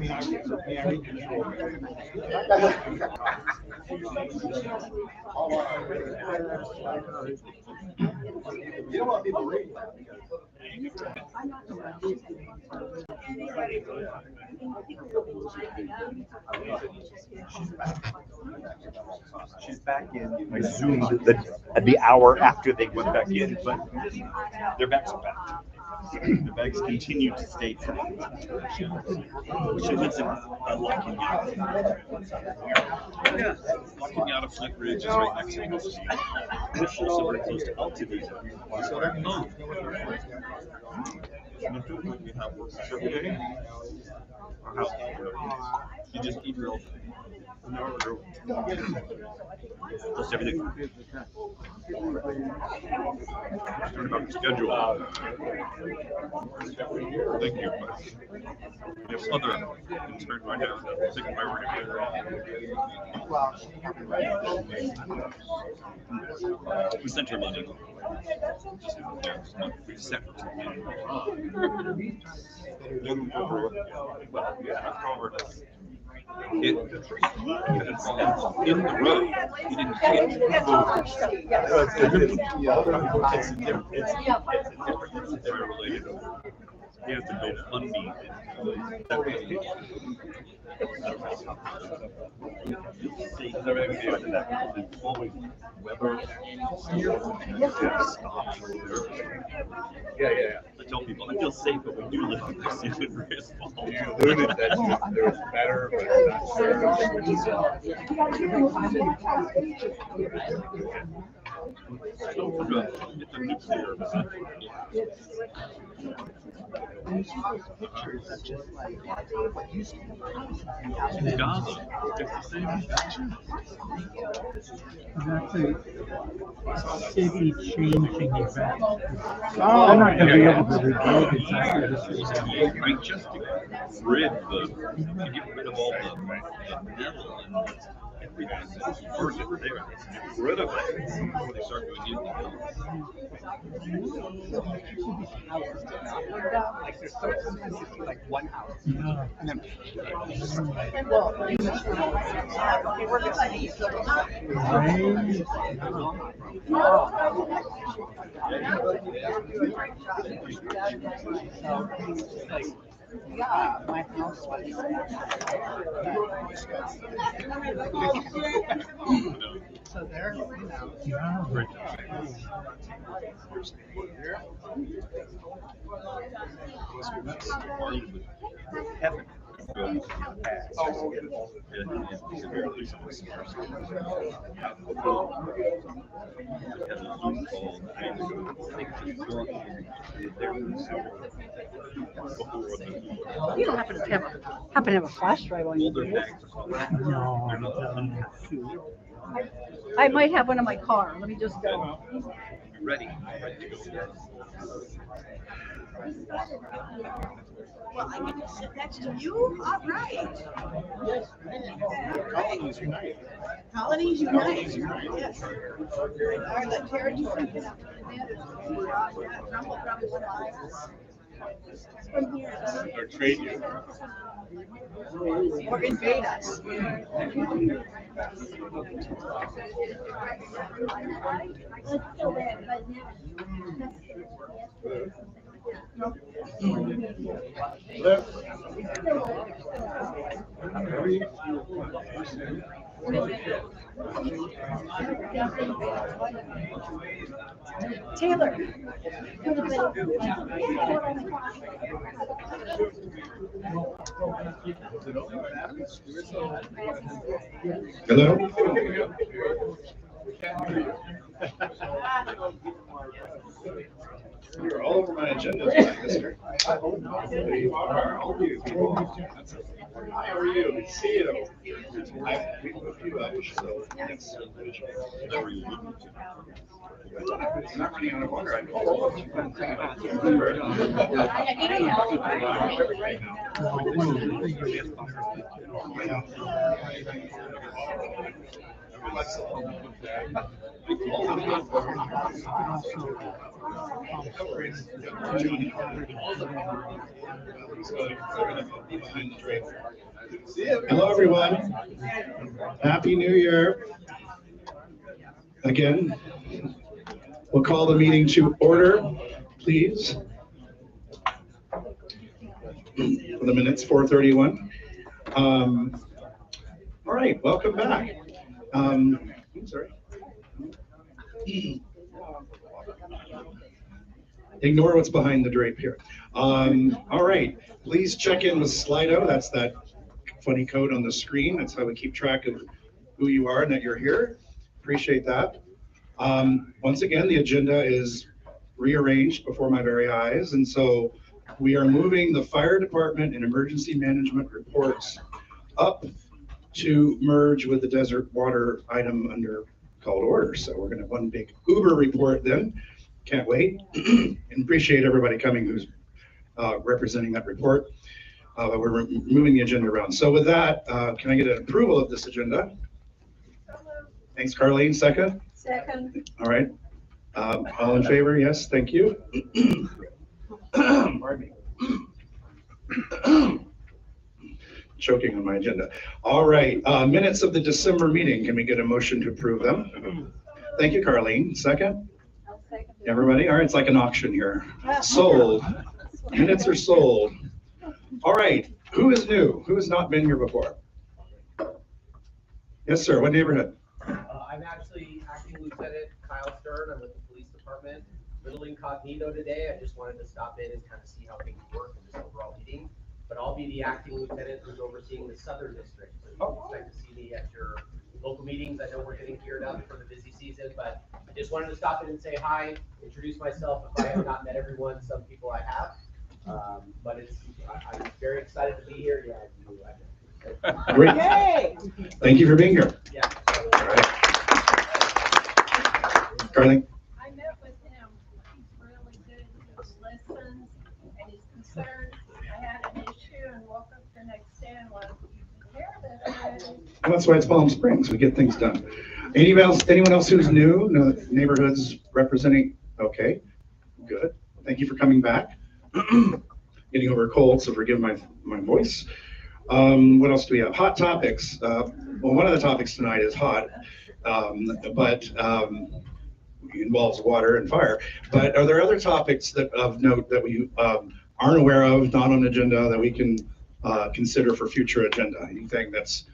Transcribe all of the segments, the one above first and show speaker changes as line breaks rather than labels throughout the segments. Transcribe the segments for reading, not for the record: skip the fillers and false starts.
You don't want people reading that.
She's back in. I zoomed the hour after they went back in, but their bags are back. The bags continue to stay packed. She lives in Lucky. Yeah, Lucky out of Flint Ridge is right next to us. We're also very close to Altitude. So they're both. You have work every day. Or how you just eat real. Plus everything. Talking about the schedule. Thank you. We have other concerns right now. Taking my word we sent her money. We sent her money. Well, yeah, covered. It's in the road. You didn't see it. It's a different related. You have to go funding. Does everything be like that? Weather. Yeah. I tell people I feel safe, but we do live in this serious fault. You alluded that there's better, but not sure. It's a nuclear. Pictures of just like what used to be Gaza. It's the same picture.
That's a city changing event. I'm not going to be able to rebuild exactly the same.
Right, just to rid to get rid of all the metal and everything that's burnt there. Get rid of it before they start going into it.
Like there's sometimes you see like one house,
Yeah.
and then well, you work at city. Yeah, my house was. So there, you know.
Heaven.
You don't happen to have a flash drive on you, do you?
No.
I might have one in my car. Let me just go.
Ready.
Well, I get to sit next to you? All right.
Colonies unite.
Colonies unite. Yes. Are the territory. Trump will probably want to buy us. From here.
Or trade you.
Or invade us.
Taylor.
Hello? You're all over my agenda tonight, mister. You are. All of you people. How are you? Good to see you. I've been with you, so yes. I'm not running out of water. I'm Hello, everyone. Happy New Year. Again, we'll call the meeting to order, please. For the minutes, 4:31. All right, welcome back. I'm sorry. Ignore what's behind the drape here. All right, please check in with Slido. That's that funny code on the screen. That's how we keep track of who you are and that you're here. Appreciate that. Once again, the agenda is rearranged before my very eyes. And so we are moving the fire department and emergency management reports up to merge with the desert water item under called order. So we're going to have one big Uber report then. Can't wait. And appreciate everybody coming who's representing that report. We're moving the agenda around. So with that, can I get an approval of this agenda? Thanks, Carlene. Second?
Second.
All right. All in favor? Yes, thank you. Pardon me. Choking on my agenda. All right. Minutes of the December meeting. Can we get a motion to approve them? Thank you, Carlene. Second? Everybody? All right. It's like an auction here. Sold. Minutes are sold. All right. Who is new? Who has not been here before? Yes, sir. What neighborhood?
I'm actually Acting Lieutenant Kyle Stern. I'm with the police department. Little incognito today. I just wanted to stop in and kind of see how things work in this overall meeting. But I'll be the acting lieutenant who's overseeing the Southern District. So you can expect to see me at your local meetings. I know we're getting geared up for the busy season, but I just wanted to stop in and say hi, introduce myself. If I have not met everyone, some people I have. But I'm very excited to be here. Yeah,
Great.
Yay!
Thank you for being here.
yeah.
All right. Carly?
I met with him. He's really good. He listens and he's concerned. I had an issue and woke up the next day and wanted to hear this.
Well, that's why it's Palm Springs. We get things done. Anyone else who's new? No neighborhoods representing? Okay, good. Thank you for coming back. Getting over a cold, so forgive my voice. What else do we have? Hot topics. Well, one of the topics tonight is hot, but involves water and fire. But are there other topics that of note that we aren't aware of, not on agenda, that we can consider for future agenda? Anything that's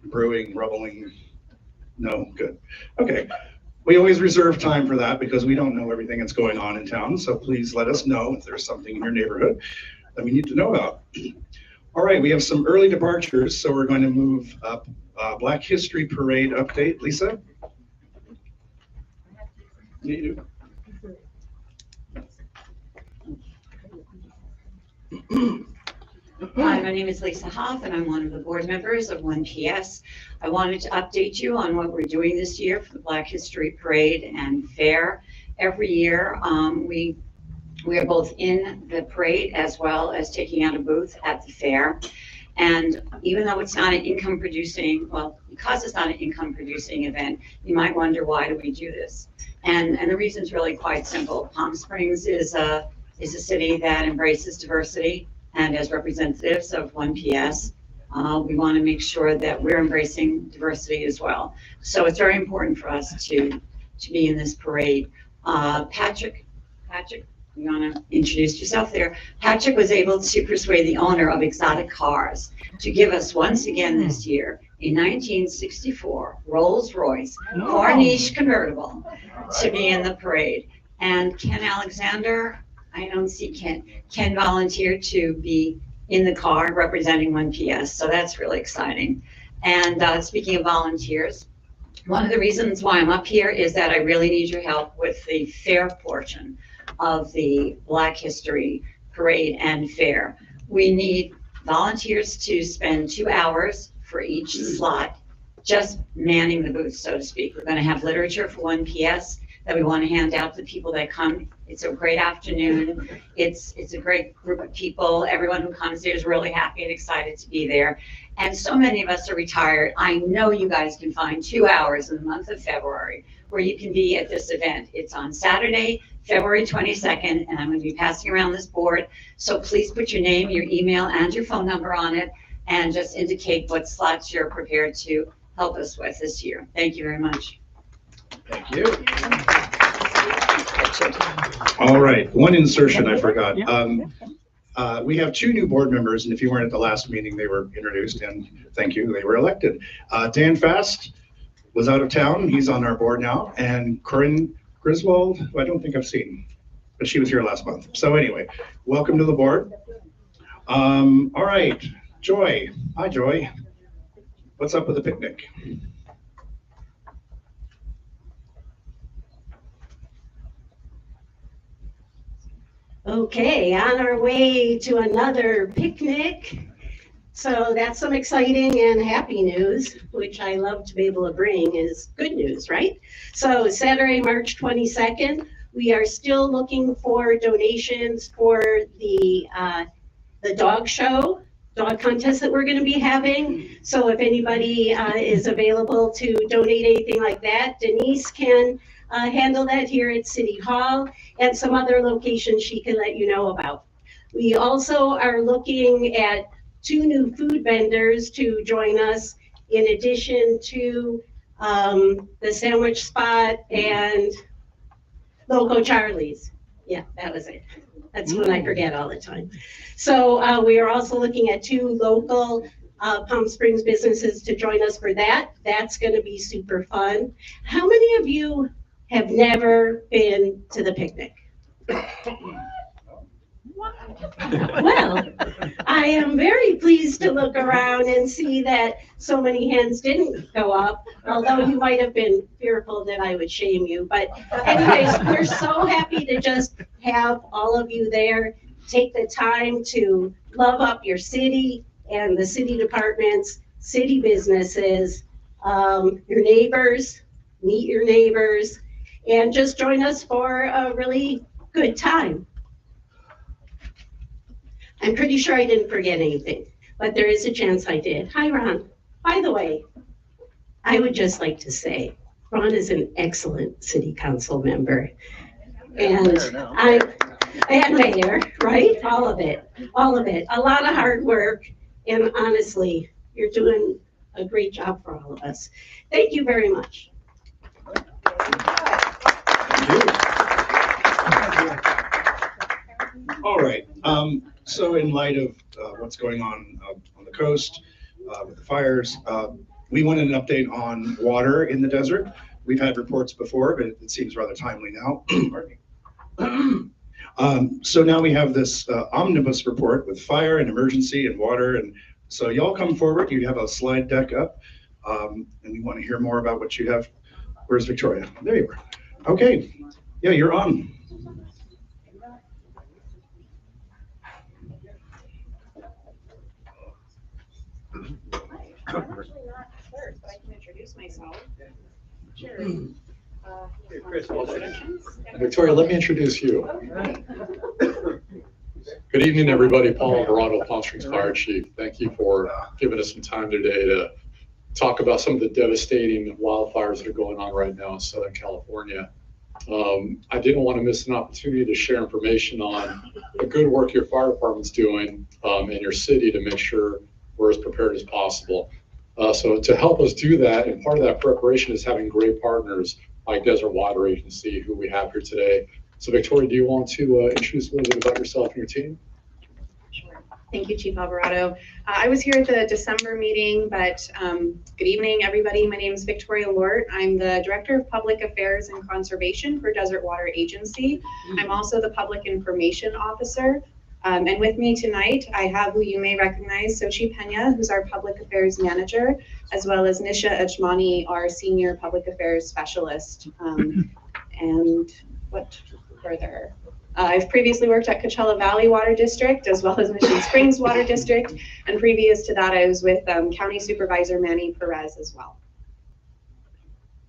brewing, rubbling? No? Good. Okay. We always reserve time for that because we don't know everything that's going on in town. So please let us know if there's something in your neighborhood that we need to know about. All right, we have some early departures, so we're going to move up. Black History Parade update. Lisa? You do.
Hi, my name is Lisa Hoff, and I'm one of the board members of 1PS. I wanted to update you on what we're doing this year for the Black History Parade and Fair. Every year, we are both in the parade as well as taking out a booth at the fair. And even though it's not an income producing, well, because it's not an income producing event, you might wonder, why do we do this? And the reason is really quite simple. Palm Springs is a city that embraces diversity. And as representatives of 1PS, we want to make sure that we're embracing diversity as well. So it's very important for us to be in this parade. Patrick, you want to introduce yourself there? Patrick was able to persuade the owner of Exotic Cars to give us once again this year a 1964 Rolls-Royce Corniche convertible to be in the parade. And Ken Alexander, I don't see Ken. Ken volunteered to be in the car representing 1PS, so that's really exciting. And speaking of volunteers, one of the reasons why I'm up here is that I really need your help with the fair portion of the Black History Parade and Fair. We need volunteers to spend 2 hours for each slot, just manning the booth, so to speak. We're going to have literature for 1PS. that we want to hand out to the people that come. It's a great afternoon. It's a great group of people. Everyone who comes there is really happy and excited to be there. And so many of us are retired. I know you guys can find 2 hours in the month of February where you can be at this event. It's on Saturday, February 22nd, and I'm going to be passing around this board. So please put your name, your email, and your phone number on it, and just indicate what slots you're prepared to help us with this year. Thank you very much.
Thank you. All right, one insertion I forgot. We have 2 new board members, and if you weren't at the last meeting, they were introduced, and thank you, they were elected. Dan Fast was out of town. He's on our board now. And Corinne Griswold, who I don't think I've seen, but she was here last month. So anyway, welcome to the board. All right, Joy. Hi, Joy. What's up with the picnic?
Okay, on our way to another picnic. So that's some exciting and happy news, which I love to be able to bring is good news, right? So Saturday, March 22nd, we are still looking for donations for the dog show, dog contest that we're going to be having. So if anybody is available to donate anything like that, Denise can handle that here at City Hall, and some other locations she can let you know about. We also are looking at 2 new food vendors to join us in addition to the Sandwich Spot and Loco Charlie's. Yeah, that was it. That's when I forget all the time. So we are also looking at 2 local Palm Springs businesses to join us for that. That's going to be super fun. How many of you have never been to the picnic? Well, I am very pleased to look around and see that so many hands didn't go up, although you might have been fearful that I would shame you. But anyways, we're so happy to just have all of you there. Take the time to love up your city and the city departments, city businesses, your neighbors, meet your neighbors, and just join us for a really good time. I'm pretty sure I didn't forget anything, but there is a chance I did. Hi, Ron. By the way, I would just like to say, Ron is an excellent city council member. And and mayor, right? All of it. A lot of hard work. And honestly, you're doing a great job for all of us. Thank you very much.
All right. So in light of what's going on the coast with the fires, we wanted an update on water in the desert. We've had reports before, but it seems rather timely now. So now we have this omnibus report with fire and emergency and water. And so y'all come forward. You have a slide deck up, and we want to hear more about what you have. Where's Victoria? There you are. Okay. Yeah, you're on.
I'm actually not first, but I can introduce myself. Sure.
Victoria, let me introduce you. Good evening, everybody. Paul Alvarado, Palm Springs Fire Chief. Thank you for giving us some time today to talk about some of the devastating wildfires that are going on right now in Southern California. I didn't want to miss an opportunity to share information on the good work your fire department's doing in your city to make sure we're as prepared as possible. So to help us do that, and part of that preparation is having great partners like Desert Water Agency, who we have here today. So Victoria, do you want to introduce a little bit about yourself and your team?
Sure. Thank you, Chief Alvarado. I was here at the December meeting, but good evening, everybody. My name is Victoria Lort. I'm the Director of Public Affairs and Conservation for Desert Water Agency. I'm also the Public Information Officer. And with me tonight, I have who you may recognize, Sochi Pena, who's our Public Affairs Manager, as well as Nisha Ajmani, our Senior Public Affairs Specialist. And what further? I've previously worked at Coachella Valley Water District, as well as Mission Springs Water District. And previous to that, I was with County Supervisor Manny Perez as well.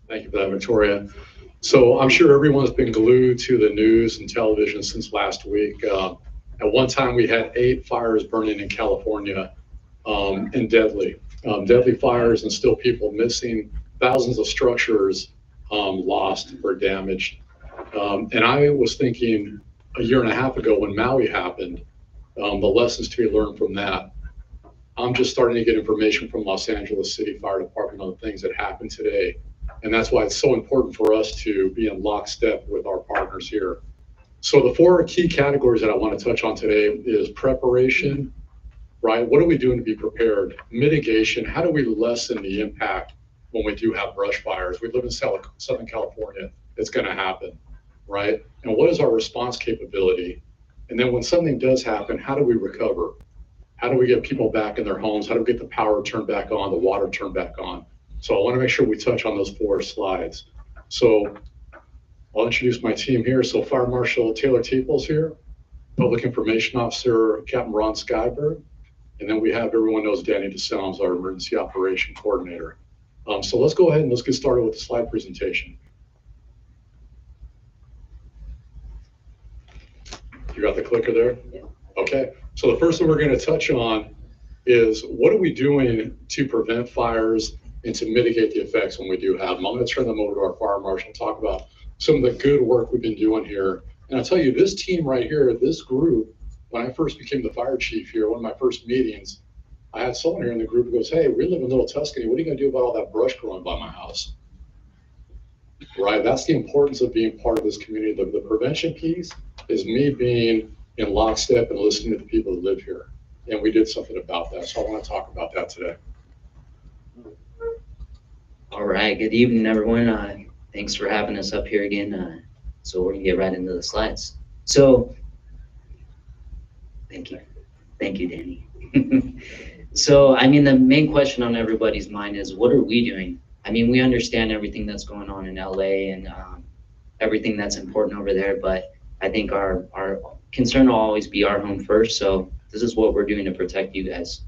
Thank you for that, Victoria. So I'm sure everyone's been glued to the news and television since last week. At one time, we had 8 fires burning in California, and deadly fires, and still people missing, thousands of structures lost or damaged. And I was thinking a year and a half ago when Maui happened, the lessons to be learned from that. I'm just starting to get information from Los Angeles City Fire Department on the things that happened today. And that's why it's so important for us to be in lockstep with our partners here. So the 4 key categories that I want to touch on today is preparation, right? What are we doing to be prepared? Mitigation, how do we lessen the impact when we do have brush fires? We live in Southern California, it's going to happen, right? And what is our response capability? And then when something does happen, how do we recover? How do we get people back in their homes? How do we get the power turned back on, the water turned back on? So I want to make sure we touch on those 4 slides. So I'll introduce my team here. So Fire Marshal Taylor Teeples here, Public Information Officer Captain Ron Skyberg, and then we have, everyone knows, Danny DeSalms, our Emergency Operation Coordinator. So let's go ahead and let's get started with the slide presentation. You got the clicker there? Yeah. Okay, so the first thing we're going to touch on is what are we doing to prevent fires and to mitigate the effects when we do have them. I'm going to turn them over to our fire marshal and talk about some of the good work we've been doing here. And I'll tell you, this team right here, this group, when I first became the fire chief here, one of my first meetings, I had someone here in the group who goes, hey, we live in Little Tuscany. What are you going to do about all that brush growing by my house? Right, that's the importance of being part of this community. The prevention piece is me being in lockstep and listening to the people who live here. And we did something about that. So I want to talk about that today.
All right, good evening, everyone. Thanks for having us up here again. So we're gonna get right into the slides. So, thank you, Danny. So, I mean, the main question on everybody's mind is, what are we doing? I mean, we understand everything that's going on in LA and everything that's important over there, but I think our concern will always be our home first. So this is what we're doing to protect you guys.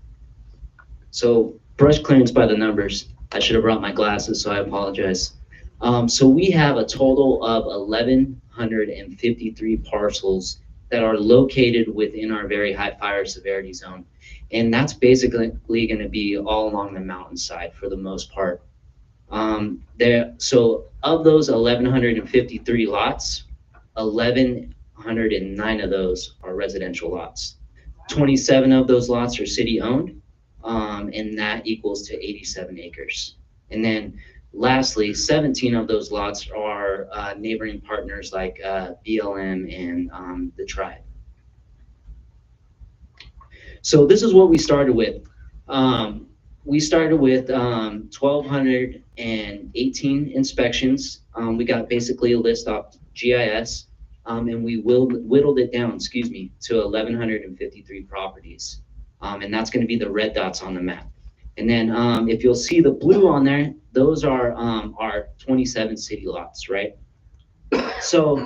So brush clearance by the numbers. I should have brought my glasses, so I apologize. So we have a total of 1,153 parcels that are located within our very high fire severity zone. And that's basically going to be all along the mountainside for the most part. So of those 1,153 lots, 1,109 of those are residential lots. 27 of those lots are city owned, and that equals to 87 acres. And then lastly, 17 of those lots are neighboring partners like BLM and the tribe. So this is what we started with. We started with 1,218 inspections. We got basically a list off GIS, and we whittled it down, to 1,153 properties. And that's going to be the red dots on the map. And then if you'll see the blue on there, those are our 27 city lots, right? So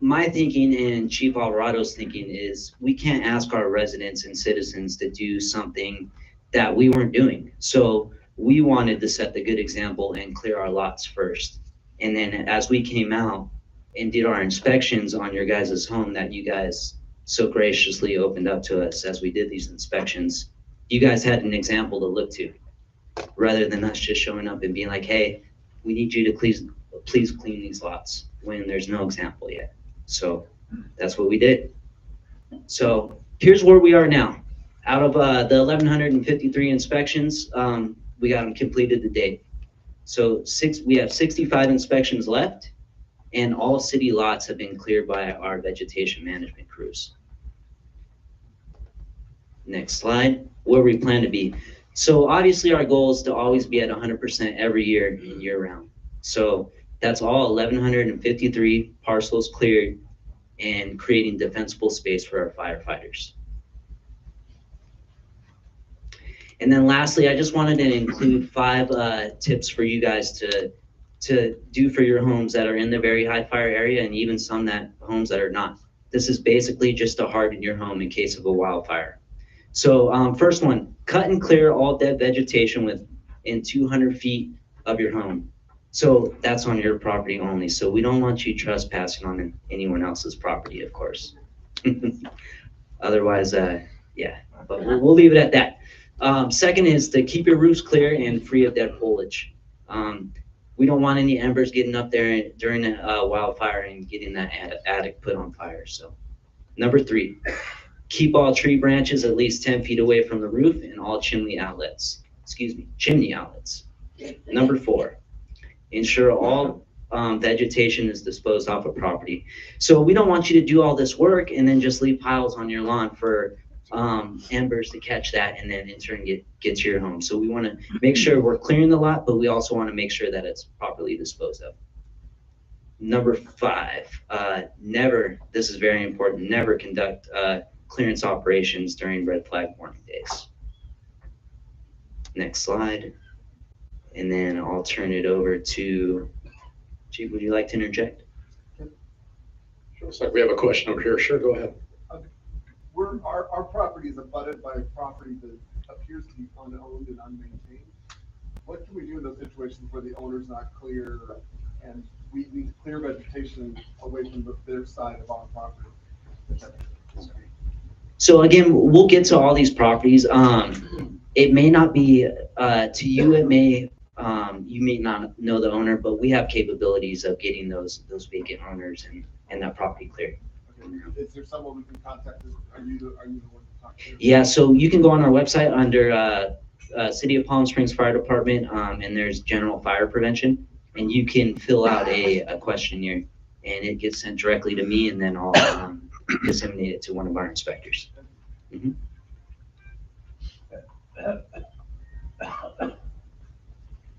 my thinking and Chief Alvarado's thinking is we can't ask our residents and citizens to do something that we weren't doing. So we wanted to set the good example and clear our lots first. And then as we came out and did our inspections on your guys' home that you guys so graciously opened up to us as we did these inspections, you guys had an example to look to, rather than us just showing up and being like, hey, we need you to please clean these lots when there's no example yet. So that's what we did. So here's where we are now. Out of the 1,153 inspections, we got them completed to date. So we have 65 inspections left, and all city lots have been cleared by our vegetation management crews. Next slide, where we plan to be. So obviously our goal is to always be at 100% every year and year round. So that's all 1,153 parcels cleared and creating defensible space for our firefighters. And then lastly, I just wanted to include 5 tips for you guys to do for your homes that are in the very high fire area, and even some homes that are not. This is basically just to harden your home in case of a wildfire. So first one, cut and clear all dead vegetation within 200 feet of your home. So that's on your property only. So we don't want you trespassing on anyone else's property, of course. Otherwise, yeah, but we'll leave it at that. Second is to keep your roofs clear and free of dead foliage. We don't want any embers getting up there during a wildfire and getting that attic put on fire. So number 3, keep all tree branches at least 10 feet away from the roof and all chimney outlets. Number 4, ensure all vegetation is disposed off of property. So we don't want you to do all this work and then just leave piles on your lawn for embers to catch that and then in turn get to your home. So we want to make sure we're clearing the lot, but we also want to make sure that it's properly disposed of. Number 5, never, this is very important, never conduct clearance operations during red flag warning days. Next slide. And then I'll turn it over to Chief. Would you like to interject?
Looks like we have a question over here. Sure, go ahead.
Our property is abutted by a property that appears to be unowned and unmaintained. What can we do in those situations where the owner's not clear and we need to clear vegetation away from their side of our property?
So again, we'll get to all these properties. It may not be to you. It may you may not know the owner, but we have capabilities of getting those vacant owners and that property cleared.
Okay. Is there someone we can contact? Are you the one to talk to?
Yeah, so you can go on our website under City of Palm Springs Fire Department, and there's General Fire Prevention, and you can fill out a questionnaire, and it gets sent directly to me, and then I'll disseminate it to one of our inspectors. Mm-hmm.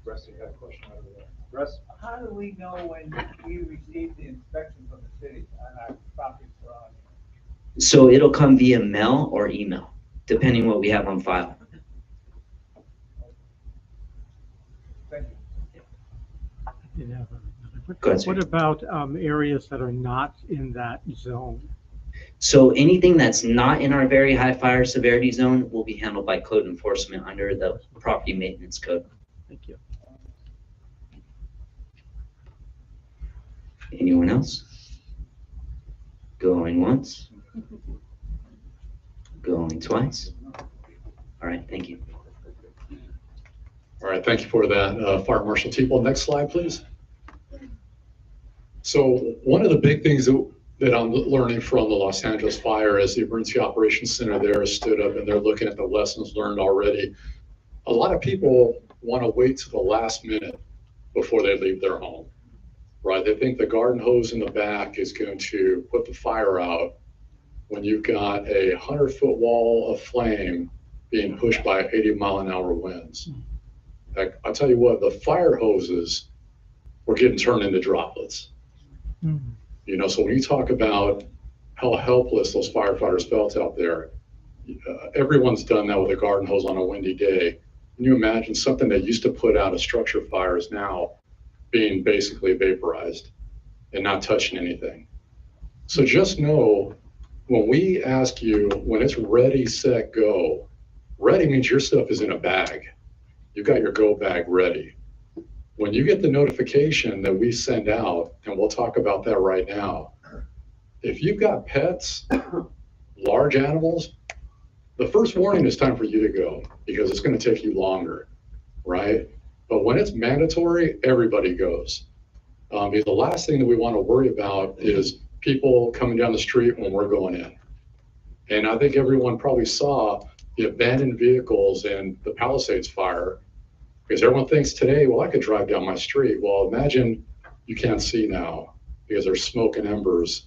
Russ, you got a question over there. Russ? How do we know when we receive the inspection from the city on our property surrounding?
So it'll come via mail or email, depending what we have on file.
Thank you.
Yeah.
Go ahead, sir.
What about areas that are not in that zone?
So anything that's not in our very high fire severity zone will be handled by code enforcement under the property maintenance code.
Thank you.
Anyone else? Going once? Going twice? All right, thank you.
All right, thank you for that, Fire Marshal Teeple. Next slide, please. So one of the big things that I'm learning from the Los Angeles fire is the Emergency Operations Center there has stood up and they're looking at the lessons learned already. A lot of people want to wait to the last minute before they leave their home, right? They think the garden hose in the back is going to put the fire out when you've got a 100-foot wall of flame being pushed by 80-mile-an-hour winds. Like, I'll tell you what, the fire hoses were getting turned into droplets.
Mm-hmm.
You know, so when you talk about how helpless those firefighters felt out there, everyone's done that with a garden hose on a windy day. Can you imagine something that used to put out a structure fire is now being basically vaporized and not touching anything? So just know, when we ask you, when it's ready, set, go, ready means your stuff is in a bag. You've got your go bag ready. When you get the notification that we send out, and we'll talk about that right now, if you've got pets, large animals, the first warning is time for you to go because it's going to take you longer, right? But when it's mandatory, everybody goes. Because the last thing that we want to worry about is people coming down the street when we're going in. And I think everyone probably saw the abandoned vehicles and the Palisades fire, because everyone thinks today, well, I could drive down my street. Well, imagine you can't see now because there's smoke and embers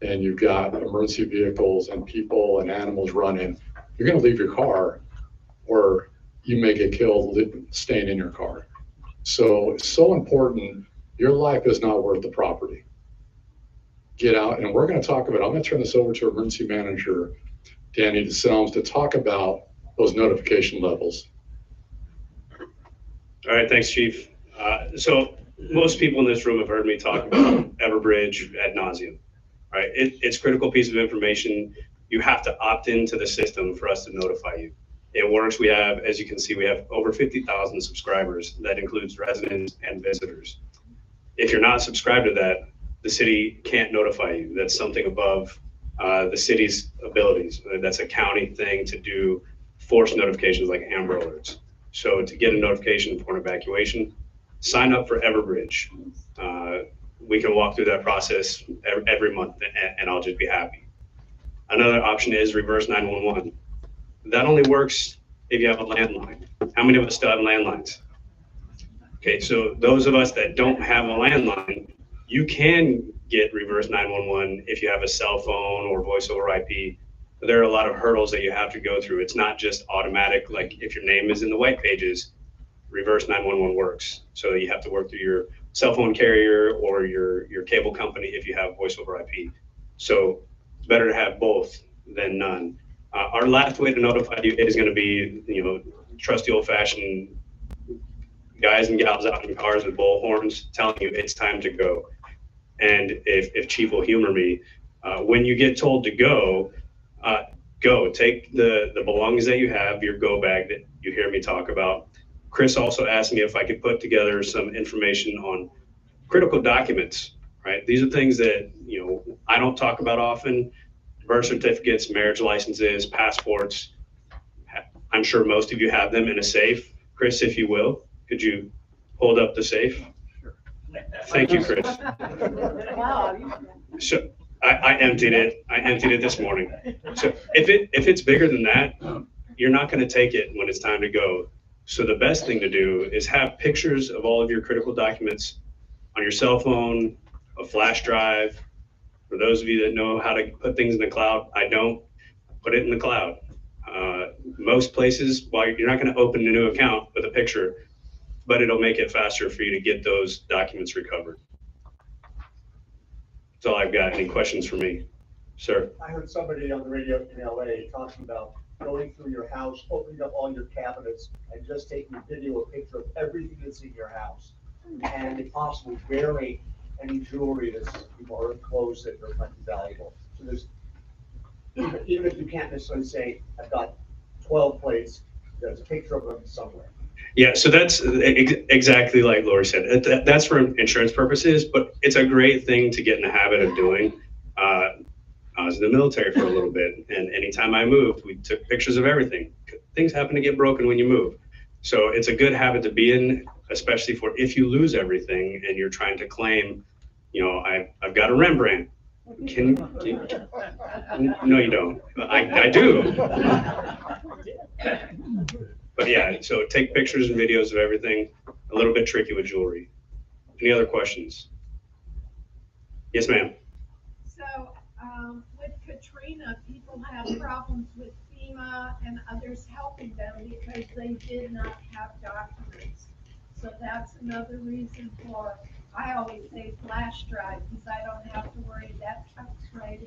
and you've got emergency vehicles and people and animals running. You're going to leave your car or you may get killed staying in your car. So it's so important. Your life is not worth the property. Get out, and we're going to talk about, I'm going to turn this over to Emergency Manager Danny DeSelms to talk about those notification levels.
All right, thanks, Chief. So most people in this room have heard me talk about Everbridge ad nauseum, right? It's a critical piece of information. You have to opt into the system for us to notify you. It works. We have, as you can see, we have over 50,000 subscribers. That includes residents and visitors. If you're not subscribed to that, the city can't notify you. That's something above the city's abilities. That's a county thing to do forced notifications like Amber Alerts. So to get a notification for an evacuation, sign up for Everbridge. We can walk through that process every month and I'll just be happy. Another option is reverse 911. That only works if you have a landline. How many of us still have landlines? Okay, so those of us that don't have a landline, you can get reverse 911 if you have a cell phone or voice over IP. There are a lot of hurdles that you have to go through. It's not just automatic, like if your name is in the white pages, reverse 911 works. So you have to work through your cell phone carrier or your cable company if you have voice over IP. So it's better to have both than none. Our last way to notify you is going to be, trusty old-fashioned guys and gals out in cars with bullhorns telling you it's time to go. And if Chief will humor me, when you get told to go, go. Take the belongings that you have, your go bag that you hear me talk about. Chris also asked me if I could put together some information on critical documents, right? These are things that, I don't talk about often. Birth certificates, marriage licenses, passports. I'm sure most of you have them in a safe. Chris, if you will, could you hold up the safe? Sure. Thank you, Chris.
Wow.
So I emptied it. I emptied it this morning. So if it's bigger than that, you're not going to take it when it's time to go. So the best thing to do is have pictures of all of your critical documents on your cell phone, a flash drive. For those of you that know how to put things in the cloud, I don't. Put it in the cloud. Most places, while you're not going to open a new account with a picture, but it'll make it faster for you to get those documents recovered. That's all I've got. Any questions for me? Sir?
I heard somebody on the radio in LA talking about going through your house, opening up all your cabinets, and just taking a video or picture of everything that's in your house. And if possible, wearing any jewelry that's, or clothes that are valuable. So there's, even if you can't necessarily say, I've got 12 plates, there's a picture of them somewhere.
Yeah, so that's exactly like Lori said. That's for insurance purposes, but it's a great thing to get in the habit of doing. I was in the military for a little bit, and anytime I moved, we took pictures of everything. Things happen to get broken when you move. So it's a good habit to be in, especially for if you lose everything and you're trying to claim, I've got a Rembrandt. No, you don't. I do. But yeah, so take pictures and videos of everything. A little bit tricky with jewelry. Any other questions? Yes, ma'am.
So with Katrina, people have problems with FEMA and others helping them because they did not have documents. So that's another reason for, I always say flash drive, because I don't have to worry, that tucks right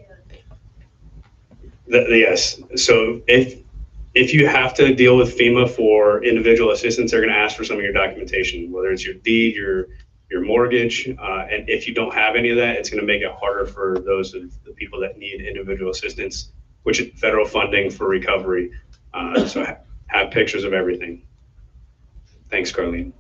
in.
Yes. So if you have to deal with FEMA for individual assistance, they're going to ask for some of your documentation, whether it's your deed, your mortgage, and if you don't have any of that, it's going to make it harder for those of the people that need individual assistance, which is federal funding for recovery. So have pictures of everything. Thanks, Carlene.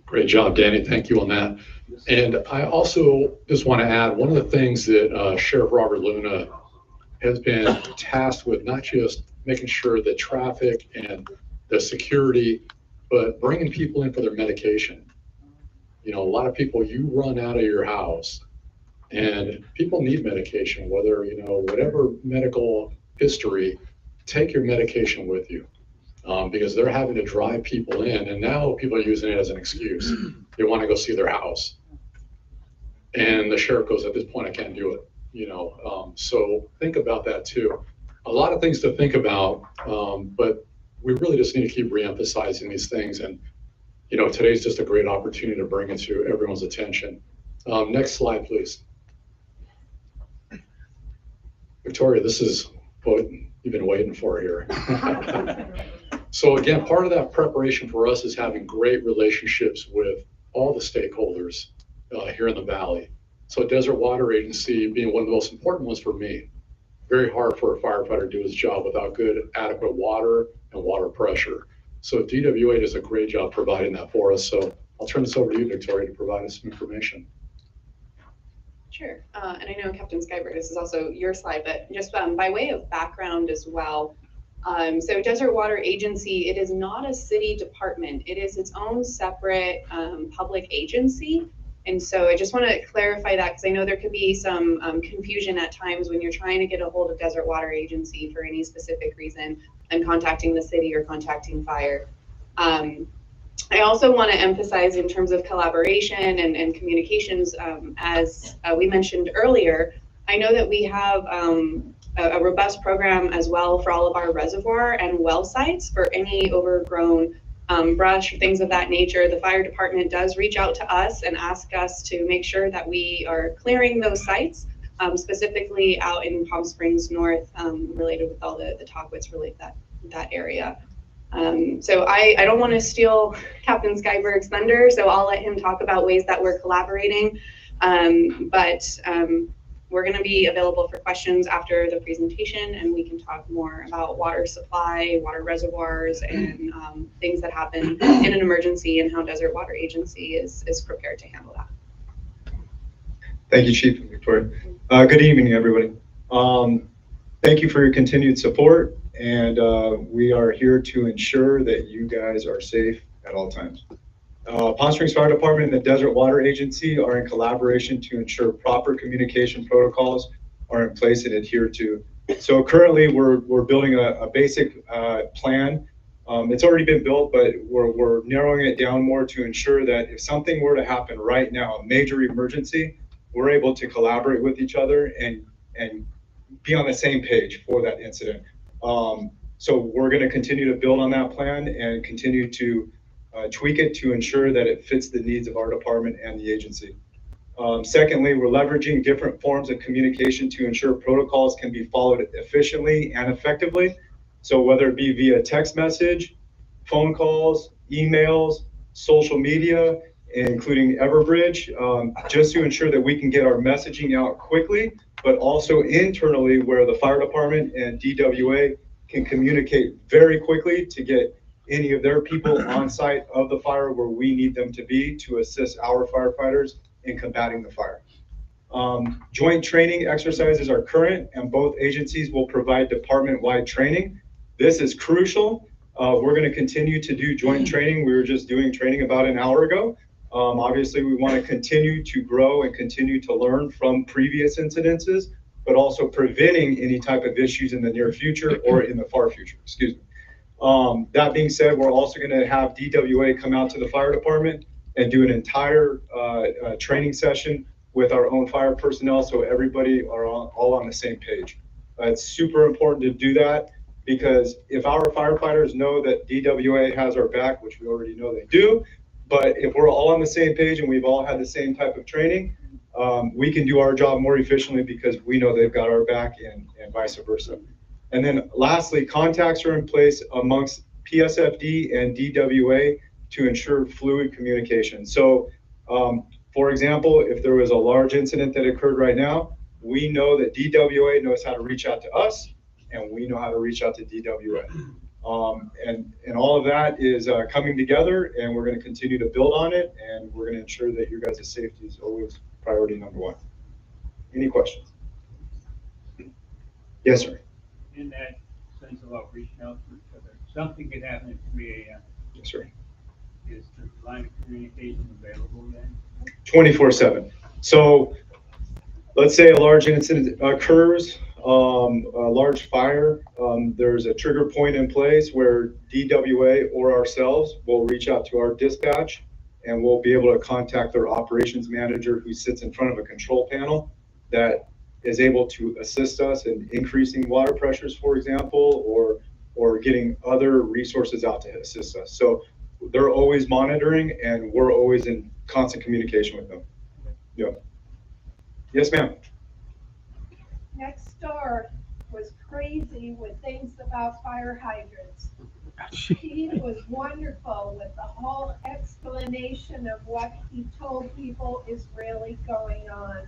Great job, Danny. Thank you on that. And I also just want to add one of the things that Sheriff Robert Luna has been tasked with, not just making sure that traffic and the security, but bringing people in for their medication. A lot of people, you run out of your house and people need medication, whether, whatever medical history, take your medication with you. Because they're having to drive people in, and now people are using it as an excuse. They want to go see their house. And the sheriff goes, at this point, I can't do it. So think about that too. A lot of things to think about, but we really just need to keep reemphasizing these things. And, today's just a great opportunity to bring it to everyone's attention. Next slide, please. Victoria, this is what you've been waiting for here. So again, part of that preparation for us is having great relationships with all the stakeholders here in the Valley. So Desert Water Agency being one of the most important ones for me. Very hard for a firefighter to do his job without good, adequate water and water pressure. So DWA does a great job providing that for us. So I'll turn this over to you, Victoria, to provide us some information.
Sure. And I know Captain Skyberg, this is also your slide, but just by way of background as well. So Desert Water Agency, it is not a city department. It is its own separate public agency. And so I just want to clarify that because I know there could be some confusion at times when you're trying to get a hold of Desert Water Agency for any specific reason and contacting the city or contacting fire. I also want to emphasize in terms of collaboration and communications, as we mentioned earlier, I know that we have a robust program as well for all of our reservoir and well sites for any overgrown brush, things of that nature. The fire department does reach out to us and ask us to make sure that we are clearing those sites, specifically out in Palm Springs North, related with all the Tahquitz related that area. So I don't want to steal Captain Skyberg's thunder, so I'll let him talk about ways that we're collaborating. But we're going to be available for questions after the presentation, and we can talk more about water supply, water reservoirs, and things that happen in an emergency and how Desert Water Agency is prepared to handle that.
Thank you, Chief and Victoria. Good evening, everybody. Thank you for your continued support, and we are here to ensure that you guys are safe at all times. Palm Springs Fire Department and the Desert Water Agency are in collaboration to ensure proper communication protocols are in place and adhered to. So currently we're building a basic plan. It's already been built, but we're narrowing it down more to ensure that if something were to happen right now, a major emergency, we're able to collaborate with each other and be on the same page for that incident. So we're going to continue to build on that plan and continue to tweak it to ensure that it fits the needs of our department and the agency. Secondly, we're leveraging different forms of communication to ensure protocols can be followed efficiently and effectively. So whether it be via text message, phone calls, emails, social media, including Everbridge, just to ensure that we can get our messaging out quickly, but also internally where the fire department and DWA can communicate very quickly to get any of their people on site of the fire where we need them to be to assist our firefighters in combating the fire. Joint training exercises are current, and both agencies will provide department-wide training. This is crucial. We're going to continue to do joint training. We were just doing training about an hour ago. Obviously, we want to continue to grow and continue to learn from previous incidences, but also preventing any type of issues in the near future or in the far future, excuse me. That being said, we're also going to have DWA come out to the fire department and do an entire training session with our own fire personnel so everybody are all on the same page. It's super important to do that because if our firefighters know that DWA has our back, which we already know they do, but if we're all on the same page and we've all had the same type of training, we can do our job more efficiently because we know they've got our back and vice versa. And then lastly, contacts are in place amongst PSFD and DWA to ensure fluid communication. So, for example, if there was a large incident that occurred right now, we know that DWA knows how to reach out to us and we know how to reach out to DWA. And all of that is coming together, and we're going to continue to build on it, and we're going to ensure that your guys' safety is always priority number one. Any questions? Yes, sir.
In that sense about reaching out to each other, something could happen at 3 a.m.
Yes, sir.
Is the line of communication available then?
24/7. So let's say a large incident occurs, a large fire, there's a trigger point in place where DWA or ourselves will reach out to our dispatch and we'll be able to contact their operations manager who sits in front of a control panel that is able to assist us in increasing water pressures, for example, or getting other resources out to assist us. So they're always monitoring and we're always in constant communication with them. Yeah. Yes, ma'am.
Next door was crazy with things about fire hydrants. He was wonderful with the whole explanation of what he told people is really going on.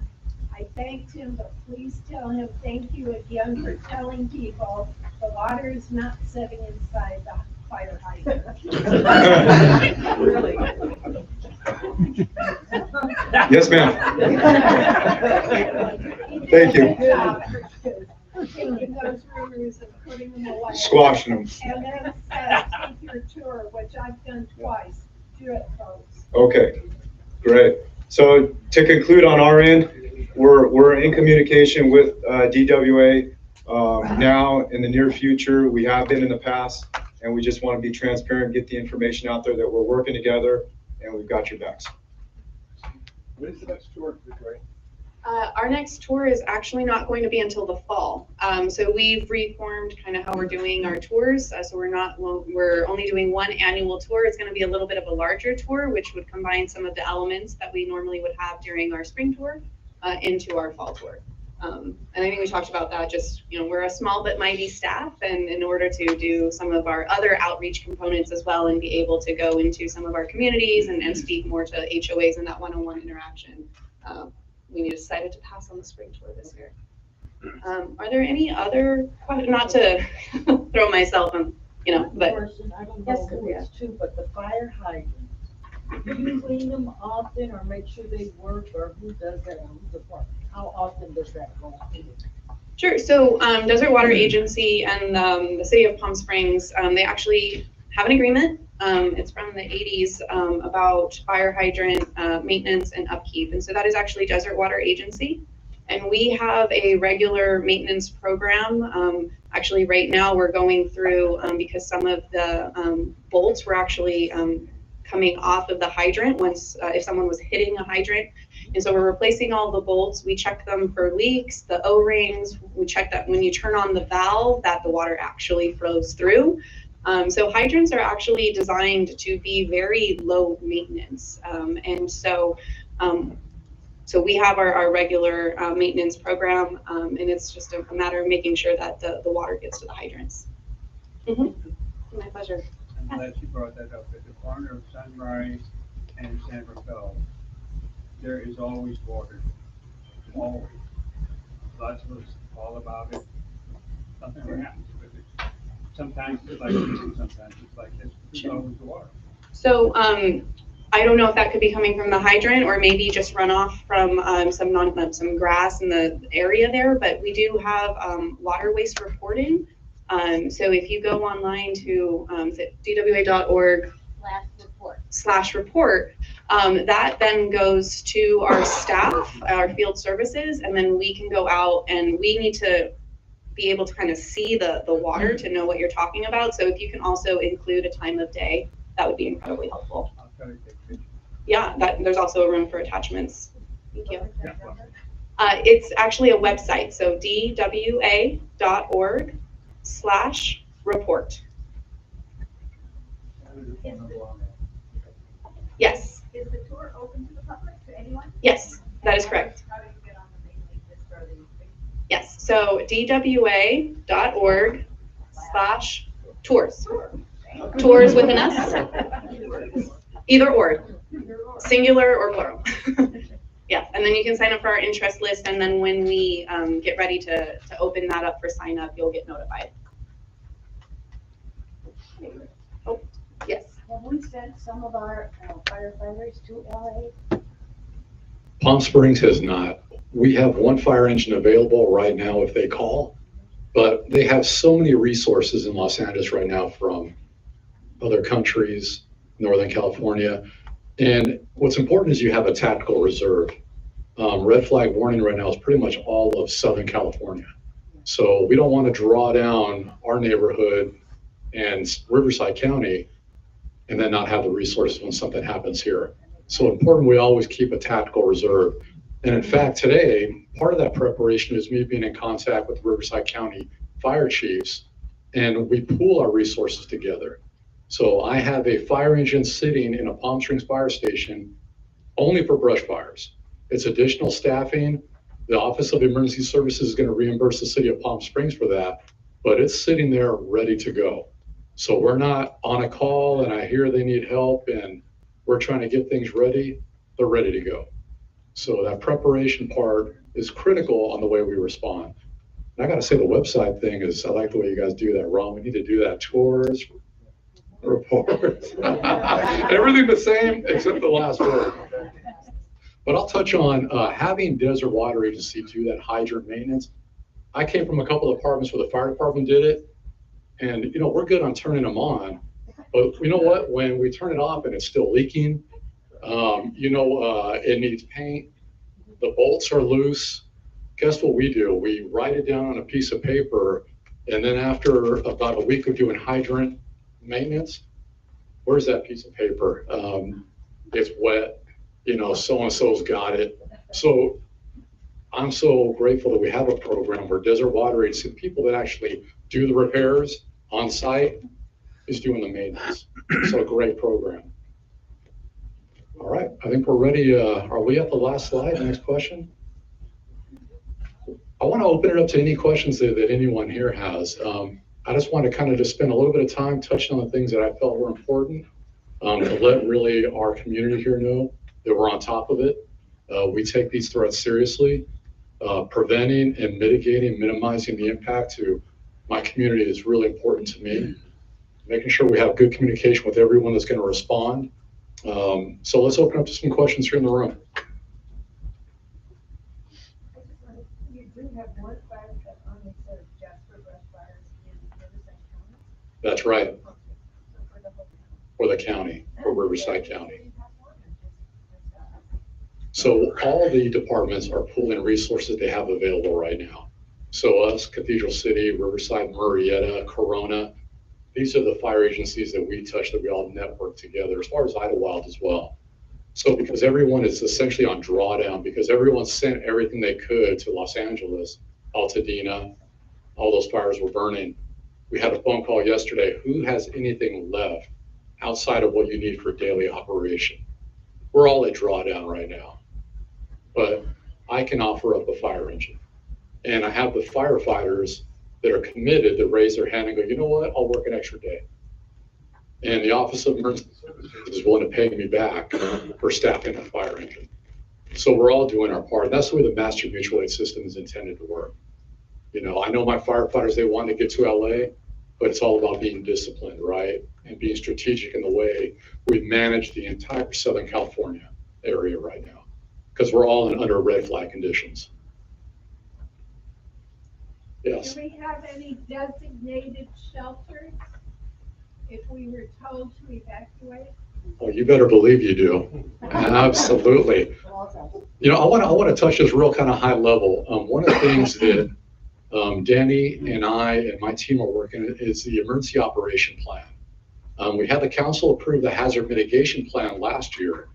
I thanked him, but please tell him thank you again for telling people the water is not sitting inside the fire hydrant.
Really?
Yes, ma'am. Thank you.
Taking those rumors and putting them away.
Squashing them.
And then said, take your tour, which I've done twice. Do it, folks.
Okay, great. So to conclude on our end, we're in communication with DWA now in the near future. We have been in the past, and we just want to be transparent, get the information out there that we're working together, and we've got your backs.
What is the next tour, Victoria?
Our next tour is actually not going to be until the fall. So we've reformed kind of how we're doing our tours. So we're only doing one annual tour. It's going to be a little bit of a larger tour, which would combine some of the elements that we normally would have during our spring tour into our fall tour. And I think we talked about that, just, we're a small but mighty staff, and in order to do some of our other outreach components as well and be able to go into some of our communities and speak more to HOAs and that one-on-one interaction, we decided to pass on the spring tour this year. Are there any other questions? Not to throw myself on, but.
Person, I don't know who it's to, but the fire hydrants, do you clean them often or make sure they work, or who does that, or who's the part? How often does that go on?
Sure. So Desert Water Agency and the city of Palm Springs, they actually have an agreement. It's from the 80s about fire hydrant maintenance and upkeep. And so that is actually Desert Water Agency. And we have a regular maintenance program. Actually, right now we're going through, because some of the bolts were actually coming off of the hydrant once, if someone was hitting a hydrant. And so we're replacing all the bolts. We check them for leaks, the O-rings. We check that when you turn on the valve that the water actually flows through. So hydrants are actually designed to be very low maintenance. And so we have our regular maintenance program, and it's just a matter of making sure that the water gets to the hydrants. My pleasure.
I'm glad you brought that up. At the corner of Sunrise and San Rafael, there is always water. Always. Lots of us all about it. Something happens with it. Sometimes it's like this, and sometimes it's like this. There's always the water.
So I don't know if that could be coming from the hydrant or maybe just runoff from some grass in the area there, but we do have water waste reporting. So if you go online to dwa.org/report, that then goes to our staff, our field services, and then we can go out and we need to be able to kind of see the water to know what you're talking about. So if you can also include a time of day, that would be incredibly helpful.
I'll try to take pictures.
Yeah, there's also a room for attachments. Thank you. It's actually a website, so dwa.org/report. Yes.
Is the tour open to the public, to anyone?
Yes, that is correct.
How do you get on the mailing list for these things?
Yes, so dwa.org/tours. Tours with an S? Either or, singular or plural. Yeah, and then you can sign up for our interest list, and then when we get ready to open that up for sign up, you'll get notified. Oh, yes.
Have we sent some of our firefighters to LA?
Palm Springs has not. We have one fire engine available right now if they call, but they have so many resources in Los Angeles right now from other countries, Northern California. And what's important is you have a tactical reserve. Red flag warning right now is pretty much all of Southern California. So we don't want to draw down our neighborhood and Riverside County and then not have the resources when something happens here. So important we always keep a tactical reserve. And in fact, today, part of that preparation is me being in contact with Riverside County fire chiefs, and we pool our resources together. So I have a fire engine sitting in a Palm Springs fire station only for brush fires. It's additional staffing. The Office of Emergency Services is going to reimburse the city of Palm Springs for that, but it's sitting there ready to go. So we're not on a call and I hear they need help and we're trying to get things ready, they're ready to go. So that preparation part is critical on the way we respond. And I gotta say the website thing is, I like the way you guys do that, Ron. We need to do that, tours, reports. Everything the same except the last word. But I'll touch on having Desert Water Agency do that hydrant maintenance. I came from a couple of departments where the fire department did it. And, you know, we're good on turning them on. But you know what? When we turn it off and it's still leaking, it needs paint, the bolts are loose. Guess what we do? We write it down on a piece of paper. And then after about a week of doing hydrant maintenance, where's that piece of paper? It's wet, so-and-so's got it. So I'm so grateful that we have a program where Desert Water Agency, people that actually do the repairs on site, is doing the maintenance. So a great program. All right, I think we're ready. Are we at the last slide? Next question. I want to open it up to any questions that anyone here has. I just want to kind of just spend a little bit of time touching on the things that I felt were important to let really our community here know that we're on top of it. We take these threats seriously. Preventing and mitigating, minimizing the impact to my community is really important to me. Making sure we have good communication with everyone that's going to respond. So let's open up to some questions here in the room.
You do have one fire that only serves just for brush fires in Riverside County?
That's right. For the county, for Riverside County. So all the departments are pulling resources they have available right now. So us, Cathedral City, Riverside, Murrieta, Corona, these are the fire agencies that we touch, that we all network together, as far as Idlewild as well. So because everyone is essentially on drawdown, because everyone sent everything they could to Los Angeles, Altadena, all those fires were burning. We had a phone call yesterday, who has anything left outside of what you need for daily operation? We're all at drawdown right now, but I can offer up a fire engine. And I have the firefighters that are committed to raise their hand and go, you know what, I'll work an extra day. And the Office of Emergency Services is willing to pay me back for staffing a fire engine. So we're all doing our part. That's the way the Master Mutual Aid system is intended to work. I know my firefighters, they want to get to LA, but it's all about being disciplined, right? And being strategic in the way we manage the entire Southern California area right now, because we're all under red flag conditions. Yes.
Do we have any designated shelters if we were told to evacuate?
Oh, you better believe you do. Absolutely. I want to touch this real kind of high level. One of the things that Danny and I and my team are working is the emergency operation plan. We had the council approve the hazard mitigation plan last year.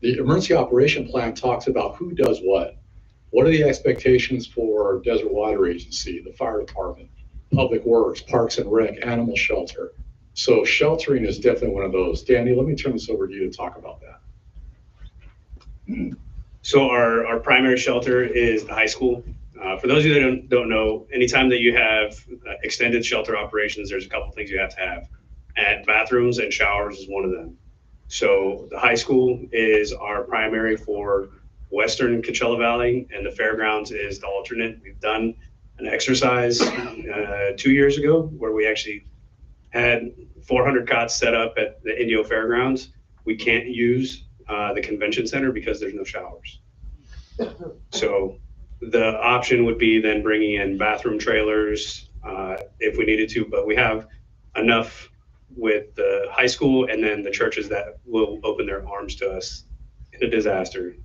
The emergency operation plan talks about who does what. What are the expectations for Desert Water Agency, the fire department, public works, parks and rec, animal shelter? So sheltering is definitely one of those. Danny, let me turn this over to you to talk about that.
So our primary shelter is the high school. For those of you that don't know, anytime that you have extended shelter operations, there's a couple things you have to have. And bathrooms and showers is one of them. So the high school is our primary for Western Coachella Valley, and the fairgrounds is the alternate. We've done an exercise 2 years ago where we actually had 400 cots set up at the Indio Fairgrounds. We can't use the convention center because there's no showers. So the option would be then bringing in bathroom trailers if we needed to, but we have enough with the high school and then the churches that will open their arms to us in a disaster.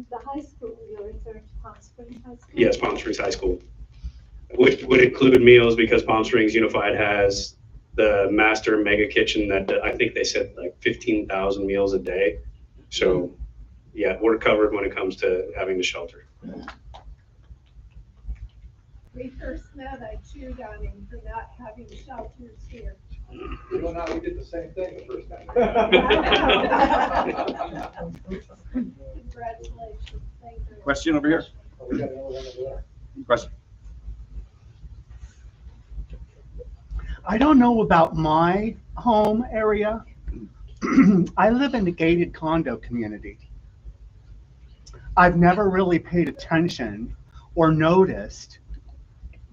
The high school, you're referring to Palm Springs High School?
Yes, Palm Springs High School. Which would include meals because Palm Springs Unified has the master mega kitchen that I think they said like 15,000 meals a day. So yeah, we're covered when it comes to having the shelter.
We first met, I chewed on him for not having shelters here.
We did the same thing the first time.
Congratulations. Thank you.
Question over here.
We got another one over there.
Question.
I don't know about my home area. I live in a gated condo community. I've never really paid attention or noticed,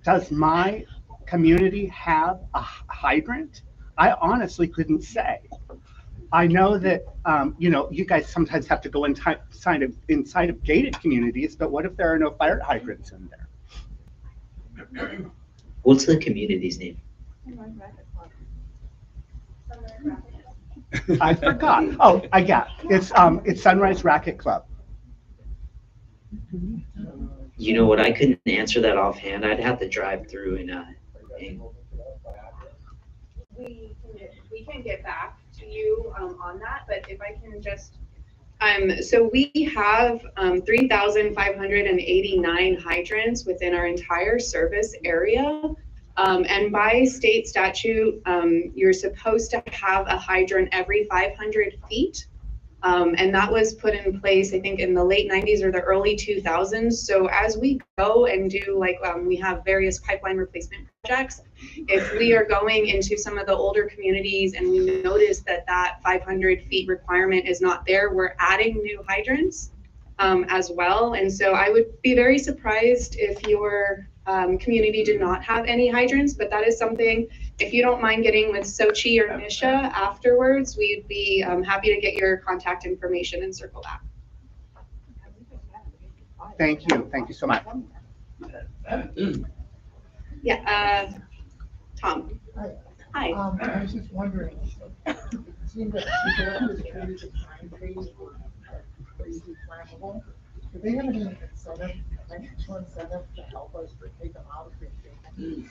does my community have a hydrant? I honestly couldn't say. I know that, you know, you guys sometimes have to go inside of gated communities, but what if there are no fire hydrants in there?
What's the community's name?
I forgot. Oh, I got it. It's Sunrise Racket Club.
You know what? I couldn't answer that offhand. I'd have to drive through and
We can get back to you on that, but if I can just, so we have 3,589 hydrants within our entire service area. And by state statute, you're supposed to have a hydrant every 500 feet. And that was put in place, I think, in the late 90s or the early 2000s. So as we go and do, like, we have various pipeline replacement projects, if we are going into some of the older communities and we notice that that 500 feet requirement is not there, we're adding new hydrants as well. And so I would be very surprised if your community did not have any hydrants, but that is something, if you don't mind getting with Sochi or Nisha afterwards, we'd be happy to get your contact information and circle back.
Thank you. Thank you so much.
Yeah, Tom.
Hi. I was just wondering, it seemed that eucalyptus trees and pine trees were crazy flammable. Do they have any incentive, financial incentive to help us to take them out if they take them?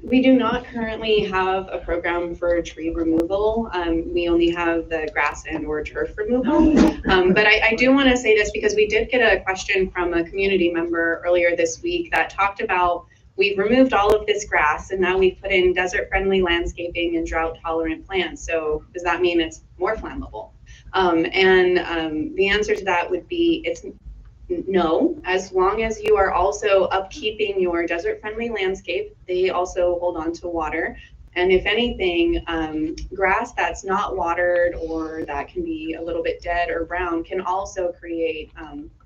We do not currently have a program for tree removal. We only have the grass and or turf removal. But I do want to say this because we did get a question from a community member earlier this week that talked about, we've removed all of this grass and now we've put in desert friendly landscaping and drought tolerant plants. So does that mean it's more flammable? The answer to that would be it's no, as long as you are also upkeeping your desert friendly landscape, they also hold on to water. And if anything, grass that's not watered or that can be a little bit dead or brown can also create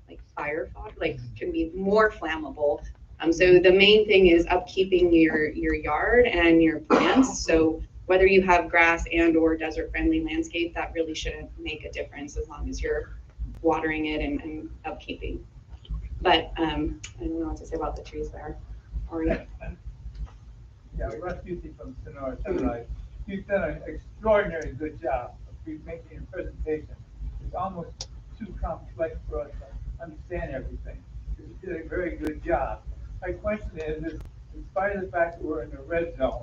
like fire fog, like can be more flammable. So the main thing is upkeeping your yard and your plants. So whether you have grass and or desert friendly landscape, that really shouldn't make a difference as long as you're watering it and upkeeping. But I don't know what to say about the trees there. Or
Yeah, Russ Busey from Sonora Sunrise. You've done an extraordinary good job of making your presentation. It's almost too complex for us to understand everything. You did a very good job. My question is, in spite of the fact that we're in the red zone,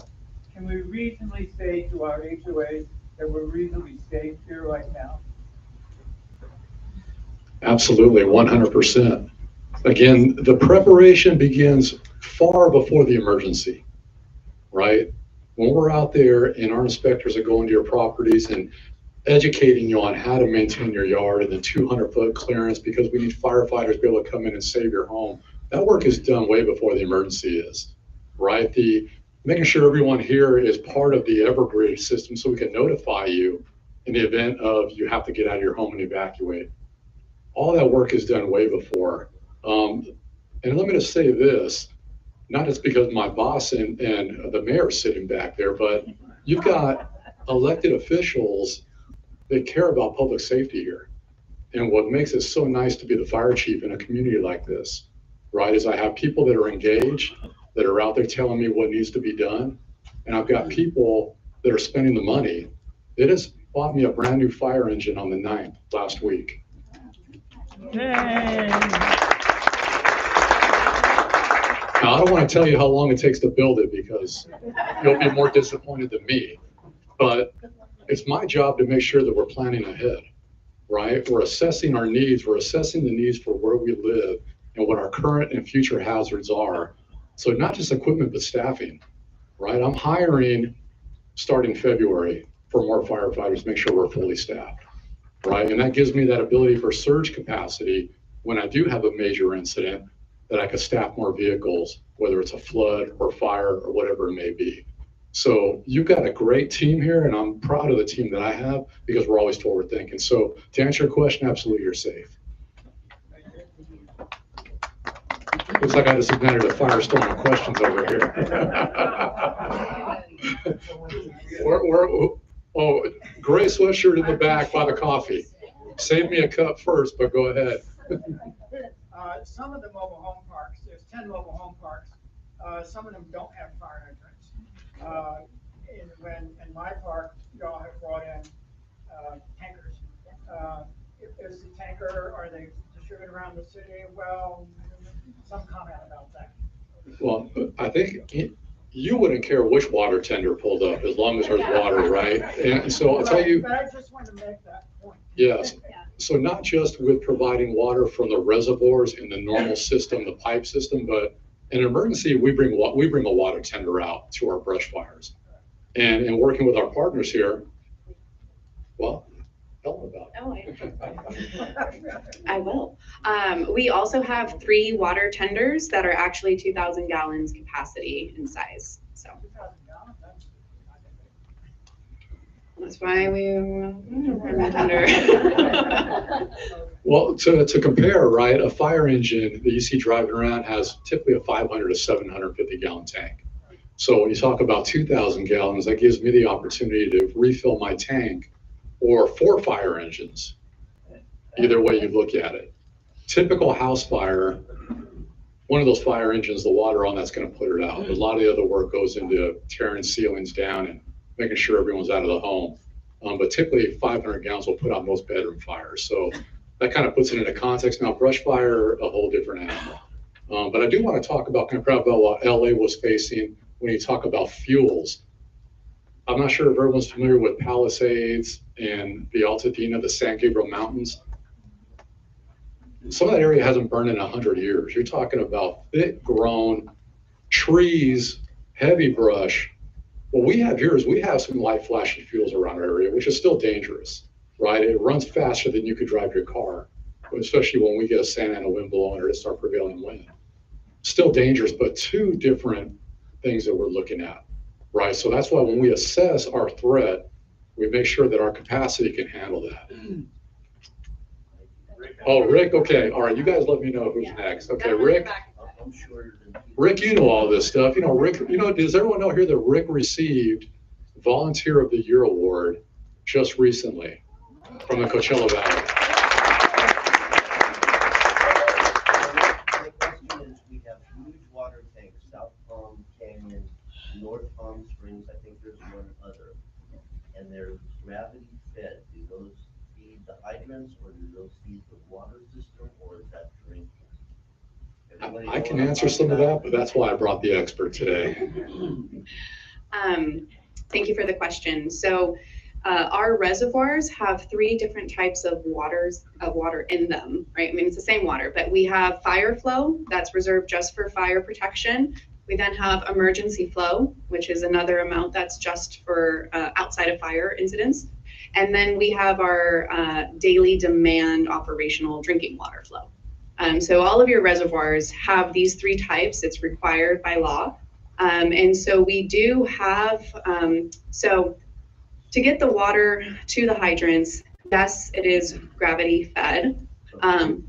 can we reasonably say to our HOAs that we're reasonably safe here right now?
Absolutely, 100%. Again, the preparation begins far before the emergency, right? When we're out there and our inspectors are going to your properties and educating you on how to maintain your yard and the 200-foot clearance because we need firefighters to be able to come in and save your home, that work is done way before the emergency is, right? Making sure everyone here is part of the Evergreen system so we can notify you in the event of you have to get out of your home and evacuate. All that work is done way before. And let me just say this, not just because my boss and the mayor is sitting back there, but you've got elected officials that care about public safety here. And what makes it so nice to be the fire chief in a community like this, right, is I have people that are engaged, that are out there telling me what needs to be done. And I've got people that are spending the money. They just bought me a brand new fire engine on the 9th last week. Now, I don't want to tell you how long it takes to build it because you'll be more disappointed than me. But it's my job to make sure that we're planning ahead, right? We're assessing our needs. We're assessing the needs for where we live and what our current and future hazards are. So not just equipment, but staffing, right? I'm hiring starting February for more firefighters, make sure we're fully staffed, right? And that gives me that ability for surge capacity when I do have a major incident that I could staff more vehicles, whether it's a flood or fire or whatever it may be. So you've got a great team here, and I'm proud of the team that I have because we're always forward thinking. So to answer your question, absolutely, you're safe. Looks like I just ignited a firestorm of questions over here. Oh, gray sweatshirt in the back by the coffee. Save me a cup first, but go ahead.
Some of the mobile home parks, there's 10 mobile home parks, some of them don't have fire hydrants. In my park, y'all have brought in tankers. Is the tanker, are they distributed around the city? Well, some comment about that.
Well, I think you wouldn't care which water tender pulled up as long as there's water, right? And so I'll tell you.
But I just wanted to make that point.
Yes. So not just with providing water from the reservoirs in the normal system, the pipe system, but in an emergency, we bring a water tender out to our brush fires. And in working with our partners here, well, tell them about it.
I will. We also have 3 water tenders that are actually 2,000 gallons capacity in size. So that's why we run the tender.
Well, to compare, right, a fire engine that you see driving around has typically a 500 to 750 gallon tank. So when you talk about 2,000 gallons, that gives me the opportunity to refill my tank or 4 fire engines, either way you look at it. Typical house fire, one of those fire engines, the water on that's going to put it out. A lot of the other work goes into tearing ceilings down and making sure everyone's out of the home. But typically 500 gallons will put out most bedroom fires. So that kind of puts it into context. Now brush fire, a whole different animal. But I do want to talk about what LA was facing when you talk about fuels. I'm not sure if everyone's familiar with Palisades and the Altadena, the San Gabriel Mountains. Some of that area hasn't burned in 100 years. You're talking about thick grown trees, heavy brush. What we have here is we have some light flashing fuels around our area, which is still dangerous, right? It runs faster than you could drive your car, especially when we get a Santa Ana wind blowing or it's our prevailing wind. Still dangerous, but 2 different things that we're looking at, right? So that's why when we assess our threat, we make sure that our capacity can handle that. Oh, Rick, okay, all right, you guys let me know who's next. Okay, Rick. Rick, you know all this stuff. You know, Rick, does everyone know here that Rick received Volunteer of the Year award just recently from the Coachella Valley?
My question is, we have huge water tanks, South Palm Canyon, North Palm Springs, I think there's one other, and they're gravity fed. Do those feed the hydrants, or do those feed the water system, or is that drinking?
I can answer some of that, but that's why I brought the expert today.
Thank you for the question. So our reservoirs have 3 different types of water in them, right? I mean, it's the same water, but we have fire flow that's reserved just for fire protection. We then have emergency flow, which is another amount that's just for outside of fire incidents. And then we have our daily demand operational drinking water flow. So all of your reservoirs have these 3 types. It's required by law. And so we do have, so to get the water to the hydrants, yes, it is gravity fed from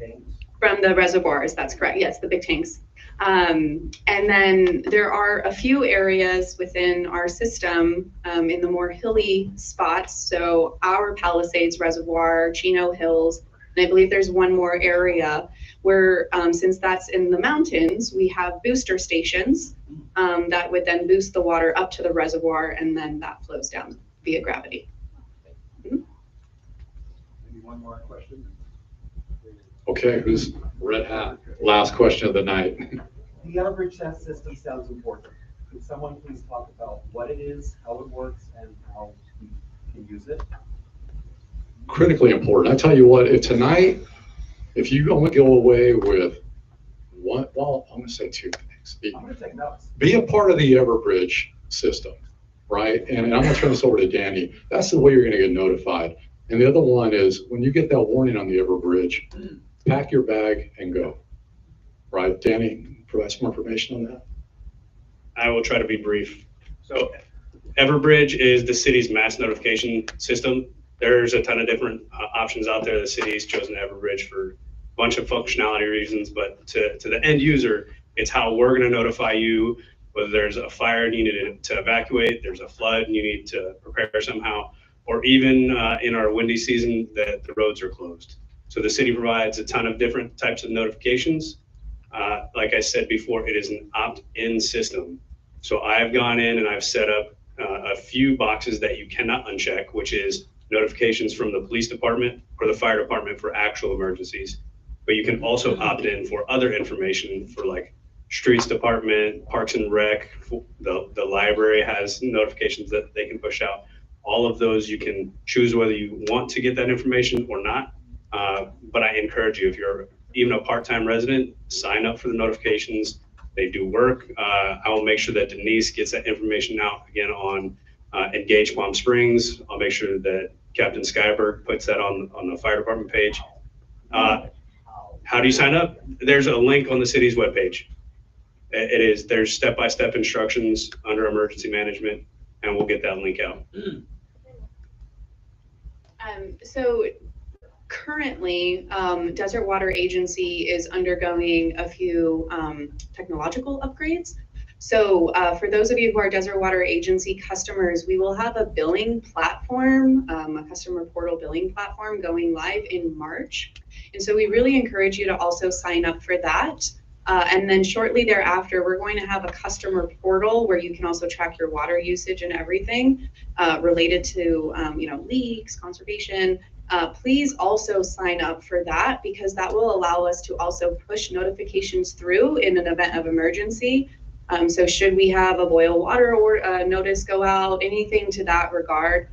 the reservoirs. That's correct. Yes, the big tanks. And then there are a few areas within our system in the more hilly spots. So our Palisades Reservoir, Chino Hills, and I believe there's one more area where, since that's in the mountains, we have booster stations that would then boost the water up to the reservoir, and then that flows down via gravity.
Maybe one more question.
Okay, who's red hat? Last question of the night.
The average test system sounds important. Could someone please talk about what it is, how it works, and how we can use it?
Critically important. I tell you what, if you only go away with one, well, I'm gonna say 2 things.
I'm gonna take notes.
Be a part of the Everbridge system, right? And I'm gonna turn this over to Danny. That's the way you're gonna get notified. And the other one is when you get that warning on the Everbridge, pack your bag and go. Right, Danny, provide some more information on that.
I will try to be brief. So Everbridge is the city's mass notification system. There's a ton of different options out there. The city's chosen Everbridge for a bunch of functionality reasons, but to the end user, it's how we're going to notify you whether there's a fire and you need to evacuate, there's a flood and you need to prepare somehow, or even in our windy season that the roads are closed. So the city provides a ton of different types of notifications. Like I said before, it is an opt-in system. So I've gone in and I've set up a few boxes that you cannot uncheck, which is notifications from the police department or the fire department for actual emergencies. But you can also opt in for other information for like streets department, parks and rec, the library has notifications that they can push out. All of those you can choose whether you want to get that information or not. But I encourage you, if you're even a part-time resident, sign up for the notifications. They do work. I will make sure that Denise gets that information out again on Engage Palm Springs. I'll make sure that Captain Skyberg puts that on the fire department page. How do you sign up? There's a link on the city's webpage. There's step-by-step instructions under emergency management, and we'll get that link out.
So currently, Desert Water Agency is undergoing a few technological upgrades. So for those of you who are Desert Water Agency customers, we will have a billing platform, a customer portal billing platform going live in March. And so we really encourage you to also sign up for that. And then shortly thereafter, we're going to have a customer portal where you can also track your water usage and everything related to leaks, conservation. Please also sign up for that, because that will allow us to also push notifications through in an event of emergency. So should we have a boil water or notice go out, anything to that regard.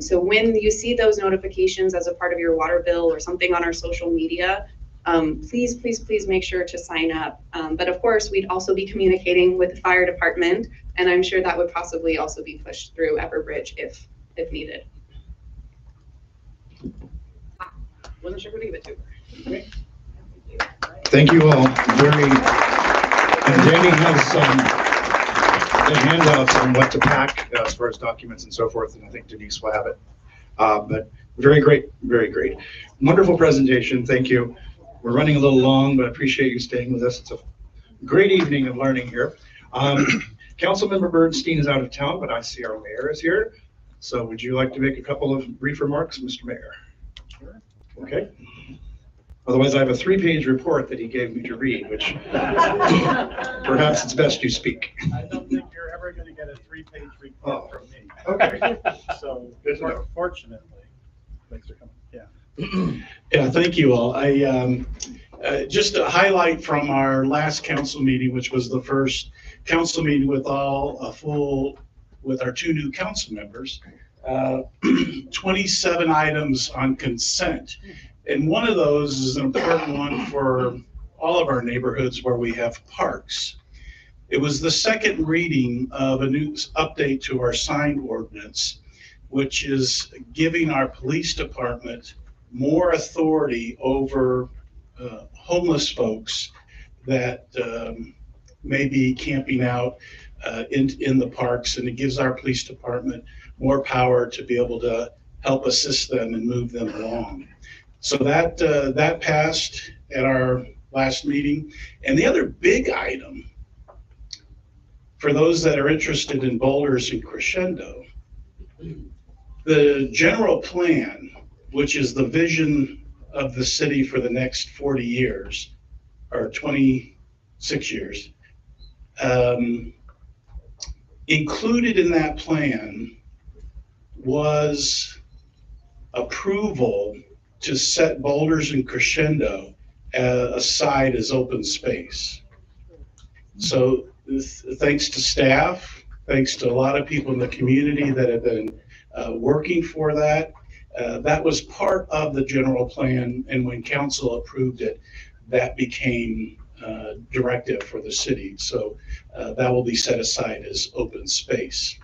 So when you see those notifications as a part of your water bill or something on our social media, please make sure to sign up. But of course, we'd also be communicating with the fire department, and I'm sure that would possibly also be pushed through Everbridge if needed. Wasn't sure who to give it to.
Thank you all. And Danny has some handouts on what to pack as far as documents and so forth, and I think Denise will have it. But very great, very great. Wonderful presentation, thank you. We're running a little long, but I appreciate you staying with us. It's a great evening of learning here. Councilmember Bernstein is out of town, but I see our mayor is here. So would you like to make a couple of brief remarks, Mr. Mayor? Sure. Okay. Otherwise, I have a 3-page report that he gave me to read, which perhaps it's best you speak.
I don't think you're ever going to get a 3-page report from me.
Okay.
So, fortunately, thanks for coming. Yeah.
Yeah, thank you all. Just a highlight from our last council meeting, which was the first council meeting with with our 2 new council members, 27 items on consent. And one of those is an important one for all of our neighborhoods where we have parks. It was the second reading of a new update to our sign ordinance, which is giving our police department more authority over homeless folks that may be camping out in the parks, and it gives our police department more power to be able to help assist them and move them along. So that passed at our last meeting. And the other big item, for those that are interested in Boulders and Crescendo, the general plan, which is the vision of the city for the next 40 years, or 26 years, included in that plan was approval to set Boulders and Crescendo aside as open space. So thanks to staff, thanks to a lot of people in the community that have been working for that. That was part of the general plan, and when council approved it, that became directive for the city. So that will be set aside as open space.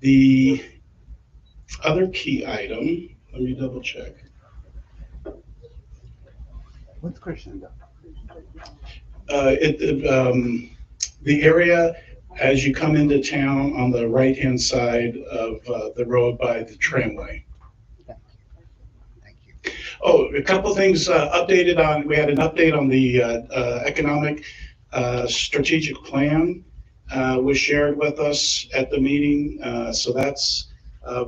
The other key item, let me double check.
What's Crescendo?
The area, as you come into town on the right-hand side of the road by the tramway. Oh, a couple things updated on, we had an update on the economic strategic plan was shared with us at the meeting. So that's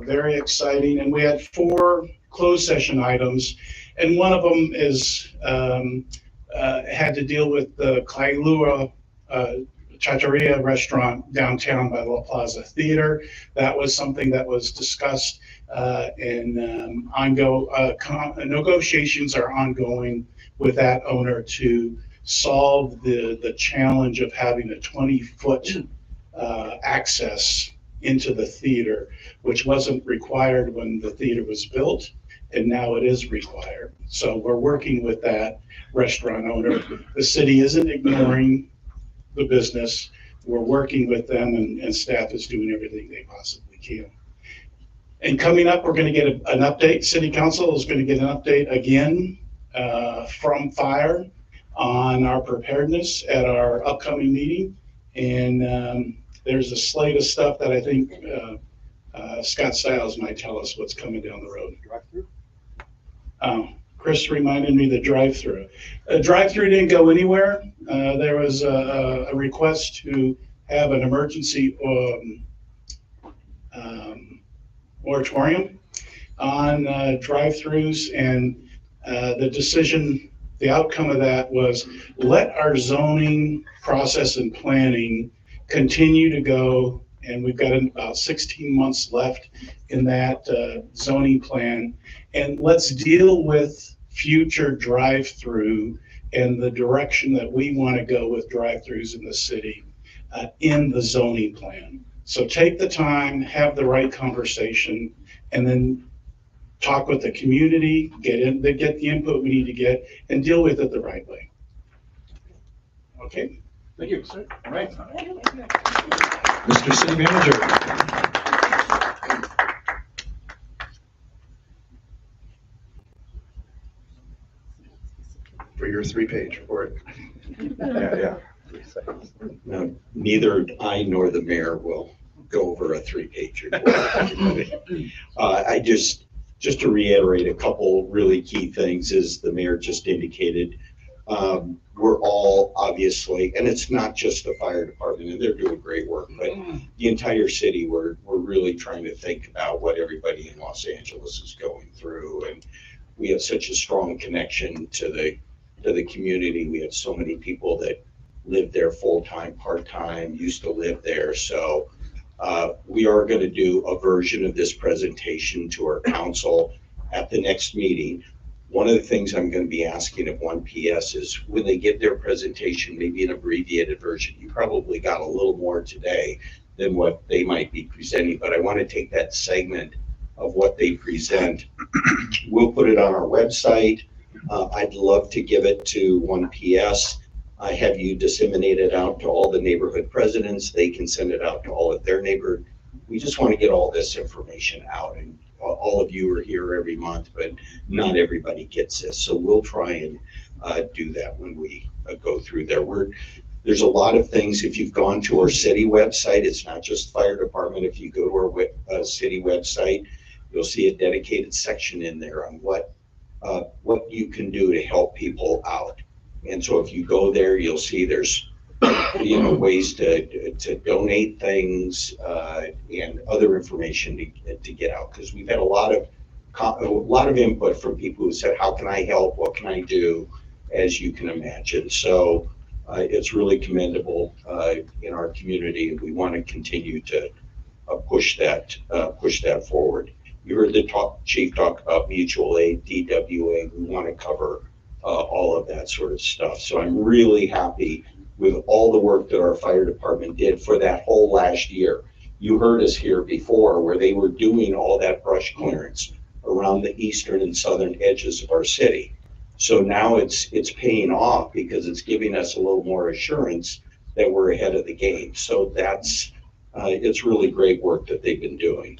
very exciting. And we had 4 closed session items. And one of them is had to deal with the Kailua Trattoria restaurant downtown by La Plaza Theater. That was something that was discussed and negotiations are ongoing with that owner to solve the challenge of having a 20-foot access into the theater, which wasn't required when the theater was built, and now it is required. So we're working with that restaurant owner. The city isn't ignoring the business. We're working with them, and staff is doing everything they possibly can. And coming up, we're going to get an update. City Council is going to get an update again from Fire on our preparedness at our upcoming meeting. And there's a slate of stuff that I think Scott Stiles might tell us what's coming down the road. Chris reminded me the drive-through. Drive-through didn't go anywhere. There was a request to have an emergency moratorium on drive-throughs, and the decision, the outcome of that was let our zoning process and planning continue to go, and we've got about 16 months left in that zoning plan, and let's deal with future drive-through and the direction that we want to go with drive-throughs in the city in the zoning plan. So take the time, have the right conversation, and then talk with the get the input we need to get, and deal with it the right way. Okay.
Thank you, sir. All right.
Mr. City Manager. For your 3-page report.
Yeah.
No, neither I nor the mayor will go over a 3-page report. Just to reiterate a couple really key things, as the mayor just indicated, we're all obviously, and it's not just the fire department, and they're doing great work, but the entire city, we're really trying to think about what everybody in Los Angeles is going through, and we have such a strong connection to the community. We have so many people that live there full-time, part-time, used to live there. So we are going to do a version of this presentation to our council at the next meeting. One of the things I'm going to be asking of 1PS is when they get their presentation, maybe an abbreviated version. You probably got a little more today than what they might be presenting, but I want to take that segment of what they present. We'll put it on our website. I'd love to give it to 1PS. I have you disseminate it out to all the neighborhood presidents. They can send it out to all of their neighborhood. We just want to get all this information out, and all of you are here every month, but not everybody gets this. So we'll try and do that when we go through there. There's a lot of things. If you've gone to our city website, it's not just fire department. If you go to our city website, you'll see a dedicated section in there on what you can do to help people out. And so if you go there, you'll see there's ways to donate things and other information to get out, because we've had a lot of input from people who said, how can I help? What can I do? As you can imagine. So it's really commendable in our community, and we want to continue to push that forward. You heard the chief talk about mutual aid, DWA. We want to cover all of that sort of stuff. So I'm really happy with all the work that our fire department did for that whole last year. You heard us here before where they were doing all that brush clearance around the eastern and southern edges of our city. So now it's paying off because it's giving us a little more assurance that we're ahead of the game. So it's really great work that they've been doing.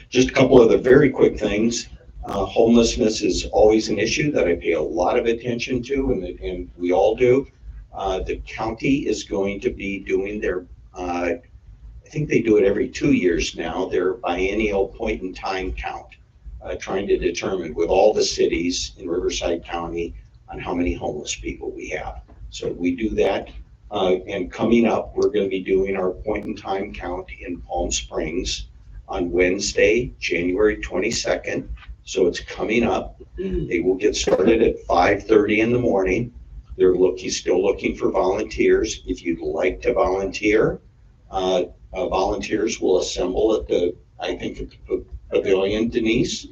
Just a couple of the very quick things. Homelessness is always an issue that I pay a lot of attention to, and we all do. The county is going to be doing their, I think they do it every 2 years now, their biennial point in time count, trying to determine with all the cities in Riverside County on how many homeless people we have. So we do that. And coming up, we're going to be doing our point in time count in Palm Springs on Wednesday, January 22nd. So it's coming up. They will get started at 5:30 in the morning. He's still looking for volunteers. If you'd like to volunteer, volunteers will assemble at the pavilion, Denise,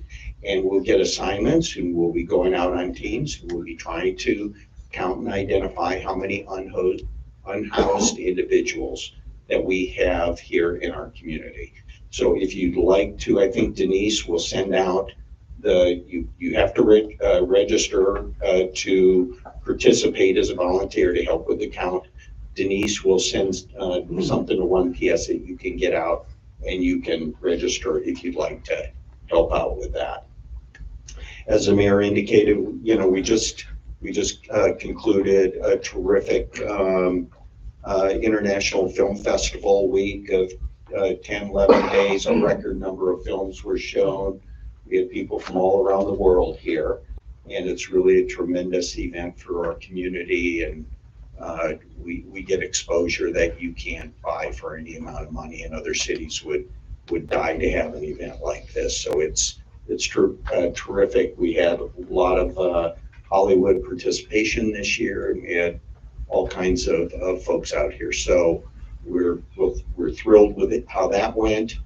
and we'll get assignments, and we'll be going out on teams. We'll be trying to count and identify how many unhoused individuals that we have here in our community. So if you'd like to, I think Denise will send out you have to register to participate as a volunteer to help with the count. Denise will send something to 1PS that you can get out, and you can register if you'd like to help out with that. As the mayor indicated, we just concluded a terrific International Film Festival week of 10, 11 days. A record number of films were shown. We have people from all around the world here, and it's really a tremendous event for our community, and we get exposure that you can't buy for any amount of money, and other cities would die to have an event like this. So it's terrific. We had a lot of Hollywood participation this year, and we had all kinds of folks out here. So we're thrilled with it, how that went.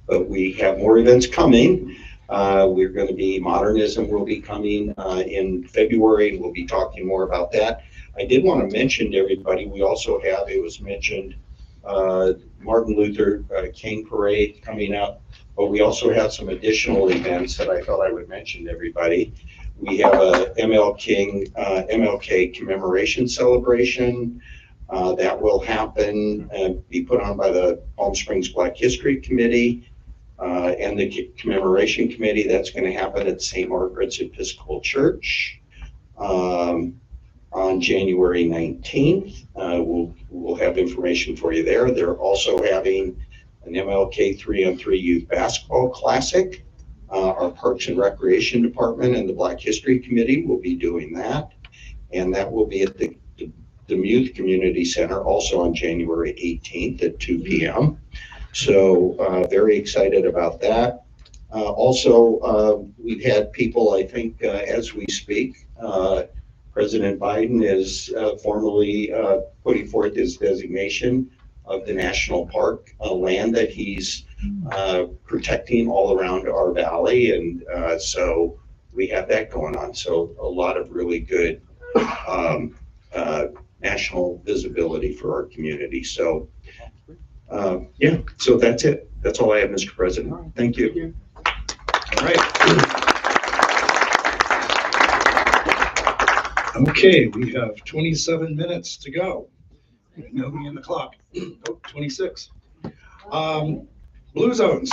But we have more events coming. We're going to be, Modernism will be coming in February, and we'll be talking more about that. I did want to mention to everybody, we also have, it was mentioned, Martin Luther King Parade coming up, but we also have some additional events that I thought I would mention to everybody. We have a MLK commemoration celebration that will happen and be put on by the Palm Springs Black History Committee and the commemoration committee. That's going to happen at St. Margaret's Episcopal Church on January 19th. We'll have information for you there. They're also having an MLK 3-on-3 Youth Basketball Classic. Our Parks and Recreation Department and the Black History Committee will be doing that. And that will be at the Demuth Community Center also on January 18th at 2 p.m. So very excited about that. Also, we've had people, I think, as we speak, President Biden is formally putting forth his designation of the national park land that he's protecting all around our valley. And so we have that going on. So a lot of really good national visibility for our community. So yeah, so that's it. That's all I have, Mr. President. Thank you. All right.
Okay, we have 27 minutes to go. Nobody in the clock. Oh, 26. Blue zones,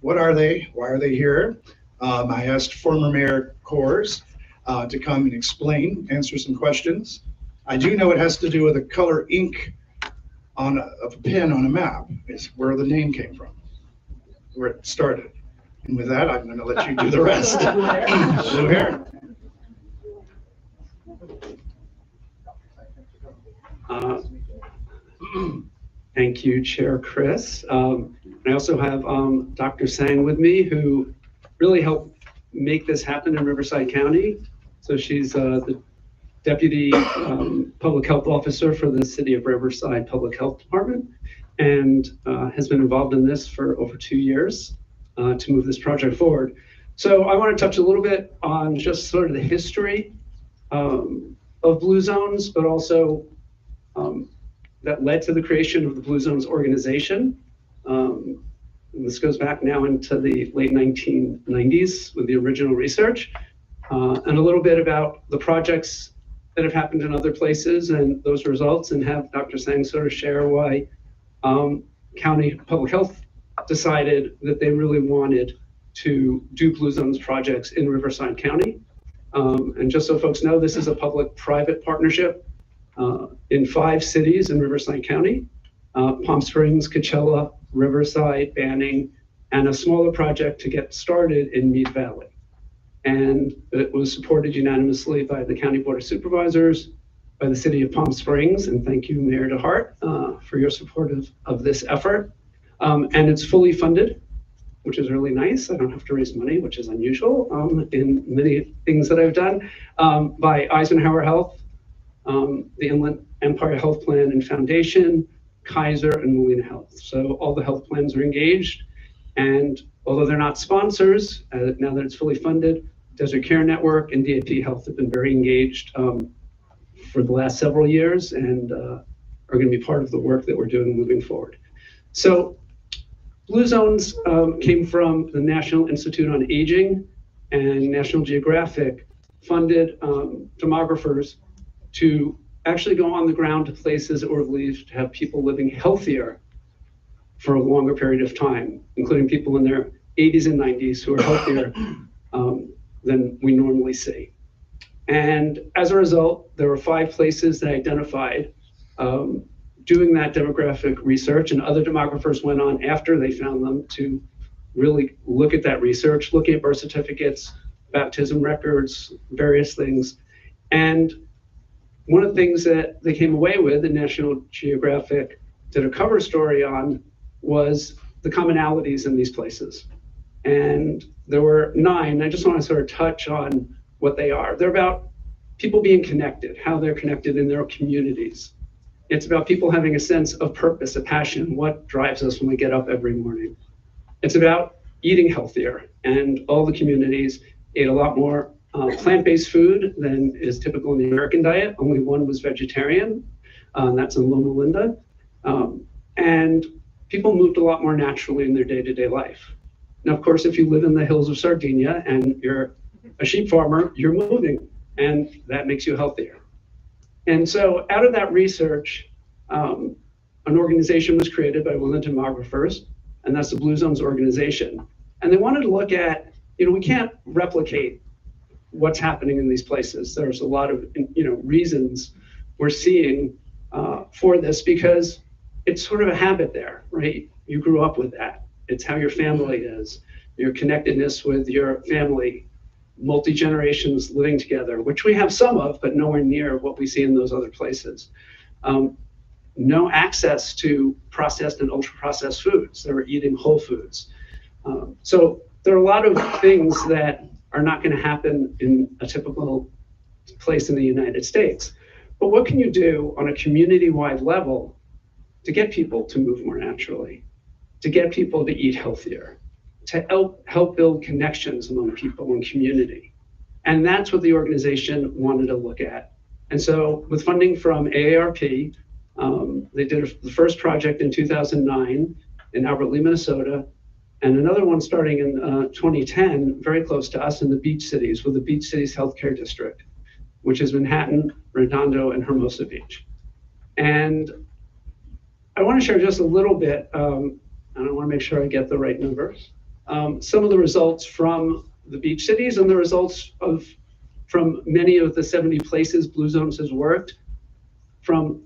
what are they? Why are they here? I asked former Mayor Kors to come and explain, answer some questions. I do know it has to do with the color ink on a pen on a map. It's where the name came from, where it started. And with that, I'm going to let you do the rest. Blue hair.
Thank you, Chair Chris. I also have Dr. Sang with me, who really helped make this happen in Riverside County. So she's the Deputy Public Health Officer for the City of Riverside Public Health Department, and has been involved in this for over 2 years to move this project forward. So I want to touch a little bit on just sort of the history of Blue Zones, but also that led to the creation of the Blue Zones organization. And this goes back now into the late 1990s with the original research, and a little bit about the projects that have happened in other places and those results, and have Dr. Sang sort of share why county public health decided that they really wanted to do Blue Zones projects in Riverside County. And just so folks know, this is a public-private partnership in 5 cities in Riverside County: Palm Springs, Coachella, Riverside, Banning, and a smaller project to get started in Mead Valley. And it was supported unanimously by the County Board of Supervisors, by the City of Palm Springs, and thank you, Mayor DeHart, for your support of this effort. And it's fully funded, which is really nice. I don't have to raise money, which is unusual in many things that I've done, by Eisenhower Health, the Inland Empire Health Plan and Foundation, Kaiser, and Molina Health. So all the health plans are engaged. And although they're not sponsors, now that it's fully funded, Desert Care Network and DAP Health have been very engaged for the last several years and are going to be part of the work that we're doing moving forward. So Blue Zones came from the National Institute on Aging and National Geographic funded demographers to actually go on the ground to places that were believed to have people living healthier for a longer period of time, including people in their 80s and 90s who are healthier than we normally see. And as a result, there were 5 places that identified doing that demographic research, and other demographers went on after they found them to really look at that research, looking at birth certificates, baptism records, various things. And one of the things that they came away with, and National Geographic did a cover story on, was the commonalities in these places. And there were 9. I just want to sort of touch on what they are. They're about people being connected, how they're connected in their communities. It's about people having a sense of purpose, a passion, what drives us when we get up every morning. It's about eating healthier, and all the communities ate a lot more plant-based food than is typical in the American diet. Only 1 was vegetarian, and that's in Loma Linda. And people moved a lot more naturally in their day-to-day life. Now, of course, if you live in the hills of Sardinia and you're a sheep farmer, you're moving, and that makes you healthier. And so out of that research, an organization was created by one of the demographers, and that's the Blue Zones organization. And they wanted to look at, we can't replicate what's happening in these places. There's a lot of, reasons we're seeing for this, because it's sort of a habit there, right? You grew up with that. It's how your family is, your connectedness with your family, multi-generations living together, which we have some of, but nowhere near what we see in those other places. No access to processed and ultra-processed foods. They were eating whole foods. So there are a lot of things that are not going to happen in a typical place in the United States. But what can you do on a community-wide level to get people to move more naturally, to get people to eat healthier, to help build connections among people and community? And that's what the organization wanted to look at. And so with funding from AARP, they did the first project in 2009 in Albert Lea, Minnesota, and another one starting in 2010, very close to us in the Beach Cities, with the Beach Cities Healthcare District, which is Manhattan, Redondo, and Hermosa Beach. And I want to share just a little bit, and I want to make sure I get the right numbers, some of the results from the Beach Cities and the results from many of the 70 places Blue Zones has worked, from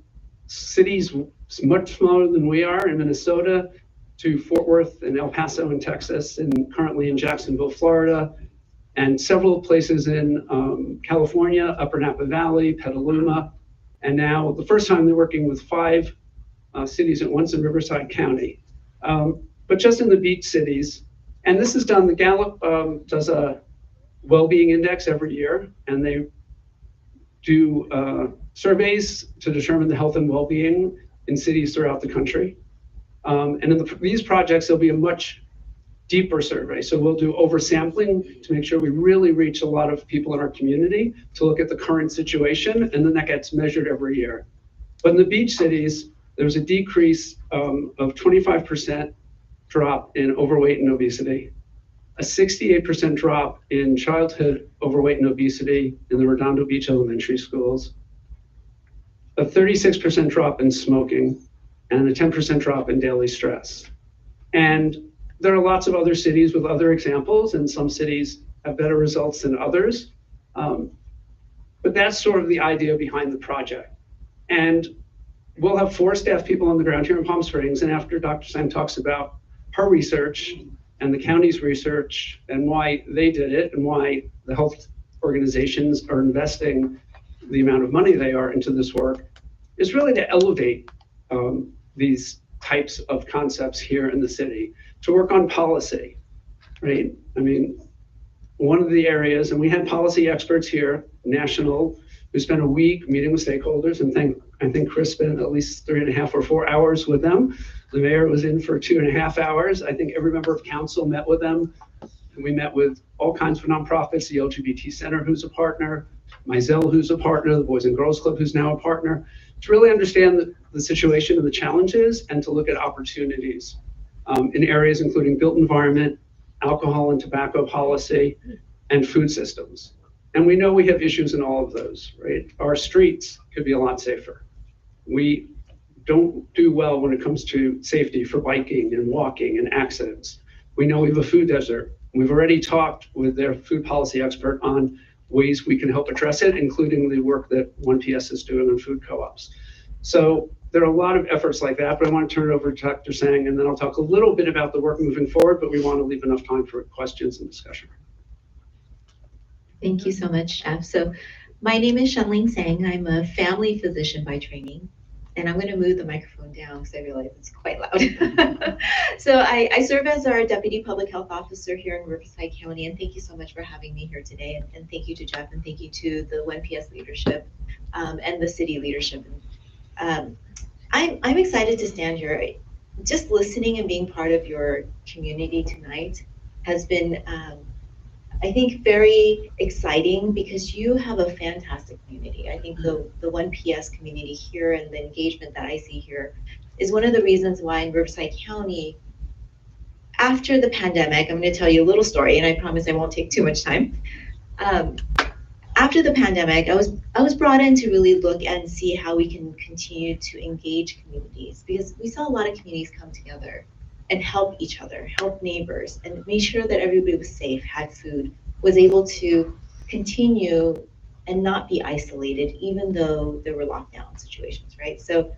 cities much smaller than we are in Minnesota, to Fort Worth and El Paso in Texas, and currently in Jacksonville, Florida, and several places in California, Upper Napa Valley, Petaluma, and now the first time they're working with 5 cities at once in Riverside County. But just in the Beach Cities, and this is done, the Gallup does a well-being index every year, and they do surveys to determine the health and well-being in cities throughout the country. And in these projects, there'll be a much deeper survey. So we'll do oversampling to make sure we really reach a lot of people in our community to look at the current situation, and then that gets measured every year. But in the Beach Cities, there's a decrease of 25% drop in overweight and obesity, a 68% drop in childhood overweight and obesity in the Redondo Beach elementary schools, a 36% drop in smoking, and a 10% drop in daily stress. And there are lots of other cities with other examples, and some cities have better results than others. But that's sort of the idea behind the project. And we'll have 4 staff people on the ground here in Palm Springs, and after Dr. Sang talks about her research and the county's research and why they did it and why the health organizations are investing the amount of money they are into this work, is really to elevate these types of concepts here in the city, to work on policy, right? I mean, one of the areas, and we had policy experts here, national, who spent a week meeting with stakeholders, and I think Chris spent at least 3.5 or 4 hours with them. The mayor was in for 2.5 hours. I think every member of council met with them. And we met with all kinds of nonprofits, the LGBT Center, who's a partner, Mizell, who's a partner, the Boys and Girls Club, who's now a partner, to really understand the situation and the challenges, and to look at opportunities in areas including built environment, alcohol and tobacco policy, and food systems. And we know we have issues in all of those, right? Our streets could be a lot safer. We don't do well when it comes to safety for biking and walking and accidents. We know we have a food desert. We've already talked with their food policy expert on ways we can help address it, including the work that 1PS is doing on food co-ops. So there are a lot of efforts like that, but I want to turn it over to Dr. Sang, and then I'll talk a little bit about the work moving forward, but we want to leave enough time for questions and discussion.
Thank you so much, Jeff. So my name is Shenling Sang. I'm a family physician by training, and I'm going to move the microphone down because I realize it's quite loud. So I serve as our Deputy Public Health Officer here in Riverside County, and thank you so much for having me here today. And thank you to Jeff, and thank you to the 1PS leadership and the city leadership. I'm excited to stand here. Just listening and being part of your community tonight has been, I think, very exciting, because you have a fantastic community. I think the 1PS community here and the engagement that I see here is one of the reasons why in Riverside County, after the pandemic, I'm going to tell you a little story, and I promise I won't take too much time. After the pandemic, I was brought in to really look and see how we can continue to engage communities, because we saw a lot of communities come together and help each other, help neighbors, and make sure that everybody was safe, had food, was able to continue and not be isolated, even though there were lockdown situations, right? So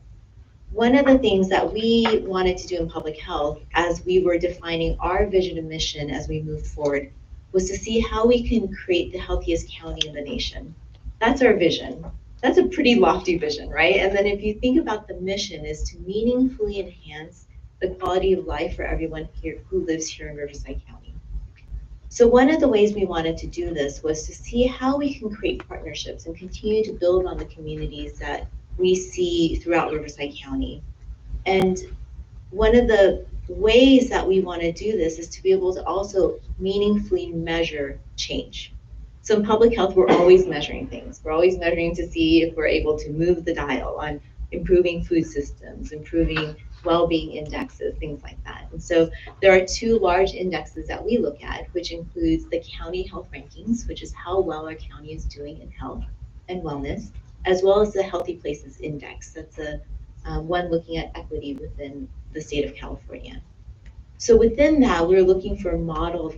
one of the things that we wanted to do in public health, as we were defining our vision and mission as we moved forward, was to see how we can create the healthiest county in the nation. That's our vision. That's a pretty lofty vision, right? And then if you think about the mission, is to meaningfully enhance the quality of life for everyone here who lives here in Riverside County. So one of the ways we wanted to do this was to see how we can create partnerships and continue to build on the communities that we see throughout Riverside County. And one of the ways that we want to do this is to be able to also meaningfully measure change. So in public health, we're always measuring things. We're always measuring to see if we're able to move the dial on improving food systems, improving well-being indexes, things like that. And so there are 2 large indexes that we look at, which includes the county health rankings, which is how well our county is doing in health and wellness, as well as the Healthy Places Index. That's a one looking at equity within the state of California. So within that, we're looking for a model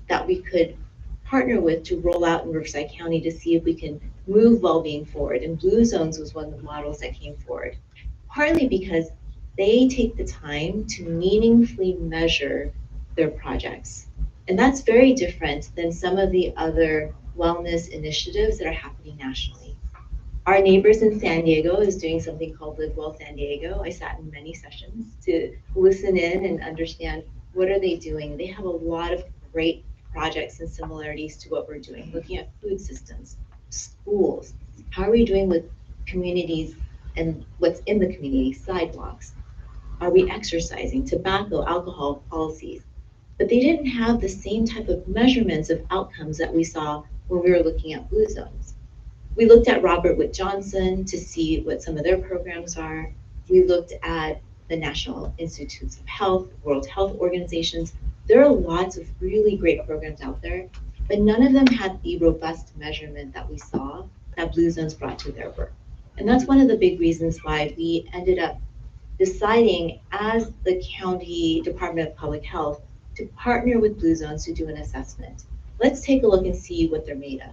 that we could partner with to roll out in Riverside County to see if we can move well-being forward. And Blue Zones was one of the models that came forward, partly because they take the time to meaningfully measure their projects. And that's very different than some of the other wellness initiatives that are happening nationally. Our neighbors in San Diego is doing something called Live Well San Diego. I sat in many sessions to listen in and understand what are they doing. They have a lot of great projects and similarities to what we're doing, looking at food systems, schools, how are we doing with communities and what's in the community, sidewalks, are we exercising, tobacco, alcohol policies. But they didn't have the same type of measurements of outcomes that we saw when we were looking at Blue Zones. We looked at Robert Wood Johnson to see what some of their programs are. We looked at the National Institutes of Health, World Health Organizations. There are lots of really great programs out there, but none of them had the robust measurement that we saw that Blue Zones brought to their work. And that's one of the big reasons why we ended up deciding as the County Department of Public Health to partner with Blue Zones to do an assessment. Let's take a look and see what they're made of.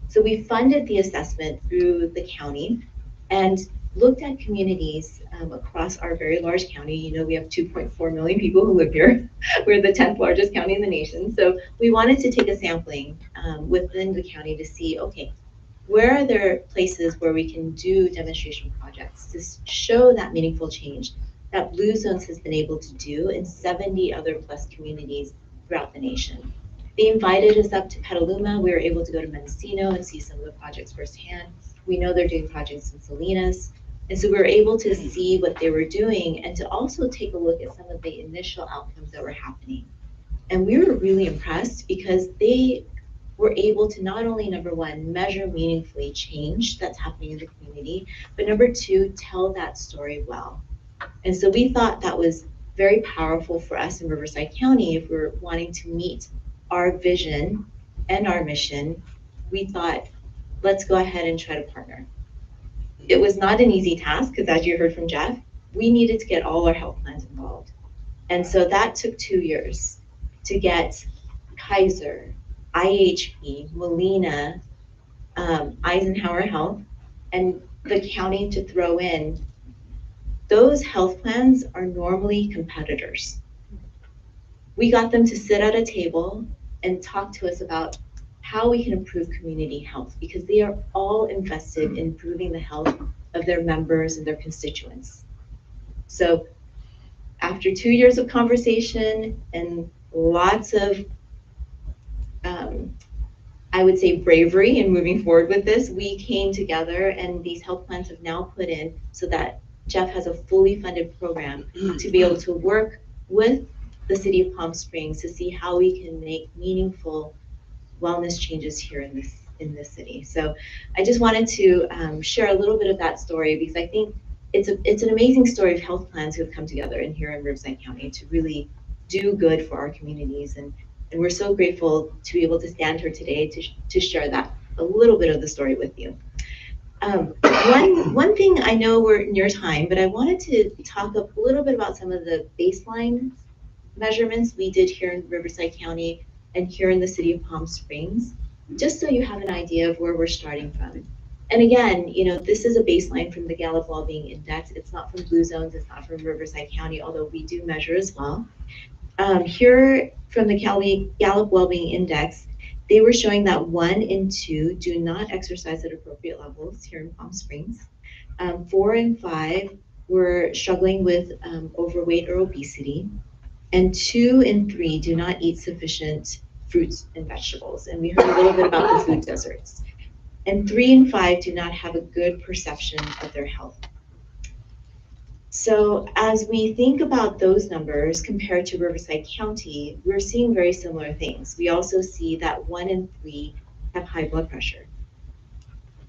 So we funded the assessment through the county and looked at communities across our very large county. You know, we have 2.4 million people who live here. We're the 10th largest county in the nation. So we wanted to take a sampling within the county to see, okay, where are there places where we can do demonstration projects to show that meaningful change that Blue Zones has been able to do in 70 other plus communities throughout the nation. They invited us up to Petaluma. We were able to go to Mendocino and see some of the projects firsthand. We know they're doing projects in Salinas. And so we were able to see what they were doing and to also take a look at some of the initial outcomes that were happening. And we were really impressed because they were able to not only, number one, measure meaningfully change that's happening in the community, but number two, tell that story well. And so we thought that was very powerful for us in Riverside County if we're wanting to meet our vision and our mission. We thought, let's go ahead and try to partner. It was not an easy task because, as you heard from Jeff, we needed to get all our health plans involved. And so that took 2 years to get Kaiser, IHP, Molina, Eisenhower Health, and the county to throw in. Those health plans are normally competitors. We got them to sit at a table and talk to us about how we can improve community health because they are all invested in improving the health of their members and their constituents. So after 2 years of conversation and lots of, I would say, bravery in moving forward with this, we came together and these health plans have now put in so that Jeff has a fully funded program to be able to work with the city of Palm Springs to see how we can make meaningful wellness changes here in this city. So I just wanted to share a little bit of that story because I think it's an amazing story of health plans who have come together in here in Riverside County to really do good for our communities. And we're so grateful to be able to stand here today to share that, a little bit of the story with you. One thing, I know we're near time, but I wanted to talk a little bit about some of the baseline measurements we did here in Riverside County and here in the city of Palm Springs, just so you have an idea of where we're starting from. And again, you know, this is a baseline from the Gallup Wellbeing Index. It's not from Blue Zones, it's not from Riverside County, although we do measure as well. Here from the Gallup Wellbeing Index, they were showing that 1 in 2 do not exercise at appropriate levels here in Palm Springs. 4 in 5 were struggling with overweight or obesity. And 2 in 3 do not eat sufficient fruits and vegetables. And we heard a little bit about the food deserts. And 3 in 5 do not have a good perception of their health. So as we think about those numbers compared to Riverside County, we're seeing very similar things. We also see that 1 in 3 have high blood pressure.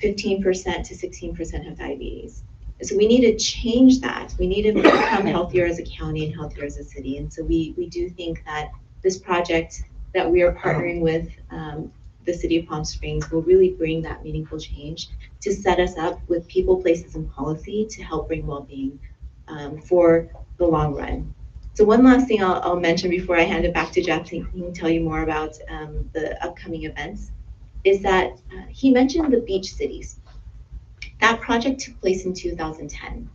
15% to 16% have diabetes. So we need to change that. We need to become healthier as a county and healthier as a city. And so we do think that this project that we are partnering with the city of Palm Springs will really bring that meaningful change to set us up with people, places, and policy to help bring well-being for the long run. So one last thing I'll mention before I hand it back to Jeff, so he can tell you more about the upcoming events, is that he mentioned the beach cities. That project took place in 2010.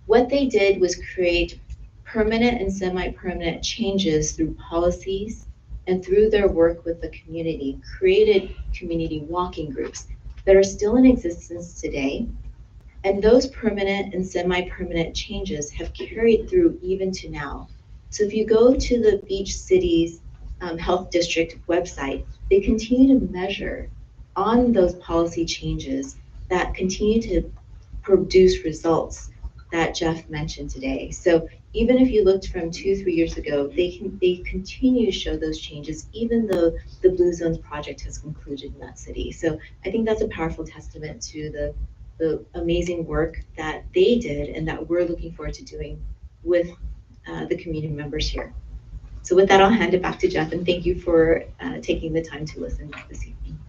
What they did was create permanent and semi-permanent changes through policies and through their work with the community, created community walking groups that are still in existence today. And those permanent and semi-permanent changes have carried through even to now. So if you go to the Beach Cities Health District website, they continue to measure on those policy changes that continue to produce results that Jeff mentioned today. So even if you looked from 2-3 years ago, they continue to show those changes, even though the Blue Zones project has concluded in that city. So I think that's a powerful testament to the amazing work that they did and that we're looking forward to doing with the community members here. So with that, I'll hand it back to Jeff, and thank you for taking the time to listen this evening.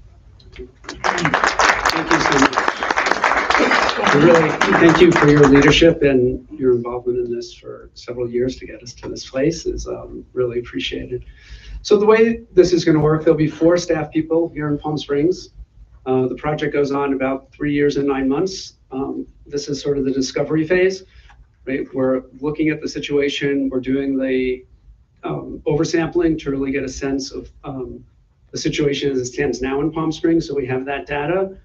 Thank you so much. Really, thank you for your leadership and your involvement in this for several years to get us to this place is really appreciated. So the way this is going to work, there'll be 4 staff people here in Palm Springs. The project goes on about 3 years and 9 months. This is sort of the discovery phase, right? We're looking at the situation. We're doing the oversampling to really get a sense of the situation as it stands now in Palm Springs. So we have that data.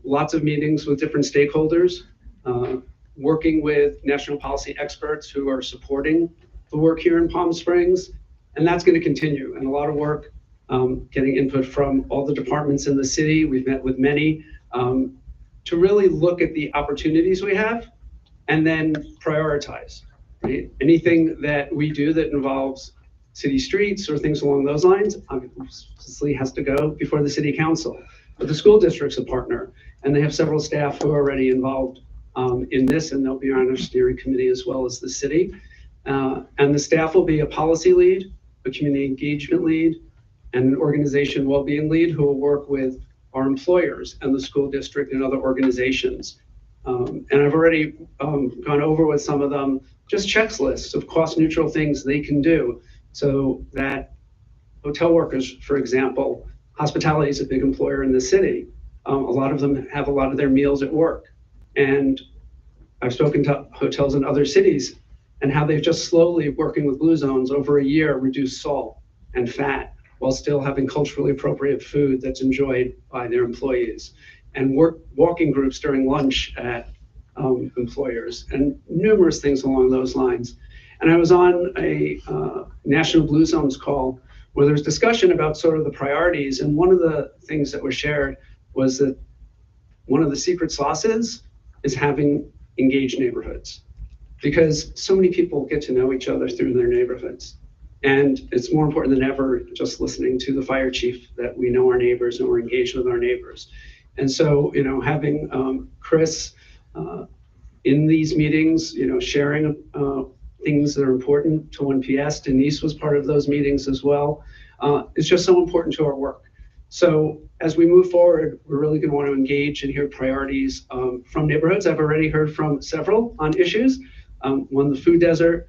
Lots of meetings with different stakeholders, working with national policy experts who are supporting the work here in Palm Springs. And that's going to continue. And a lot of work getting input from all the departments in the city. We've met with many to really look at the opportunities we have and then prioritize. Right? Anything that we do that involves city streets or things along those lines obviously has to go before the city council. But the school district's a partner, and they have several staff who are already involved in this, and they'll be on our steering committee as well as the city. And the staff will be a policy lead, a community engagement lead, and an organization well-being lead who will work with our employers and the school district and other organizations. And I've already gone over with some of them just checklists of cost-neutral things they can do so that hotel workers, for example, hospitality is a big employer in the city. A lot of them have a lot of their meals at work. And I've spoken to hotels in other cities and how they've just slowly, working with Blue Zones over a year, reduced salt and fat while still having culturally appropriate food that's enjoyed by their employees. And walking groups during lunch at employers and numerous things along those lines. And I was on a National Blue Zones call where there was discussion about sort of the priorities. And one of the things that was shared was that one of the secret sauces is having engaged neighborhoods, because so many people get to know each other through their neighborhoods. And it's more important than ever just listening to the fire chief that we know our neighbors and we're engaged with our neighbors. And so, you know, having Chris in these meetings, you know, sharing things that are important to ONPS. Denise was part of those meetings as well. It's just so important to our work. So as we move forward, we're really going to want to engage and hear priorities from neighborhoods. I've already heard from several on issues. One, the food desert,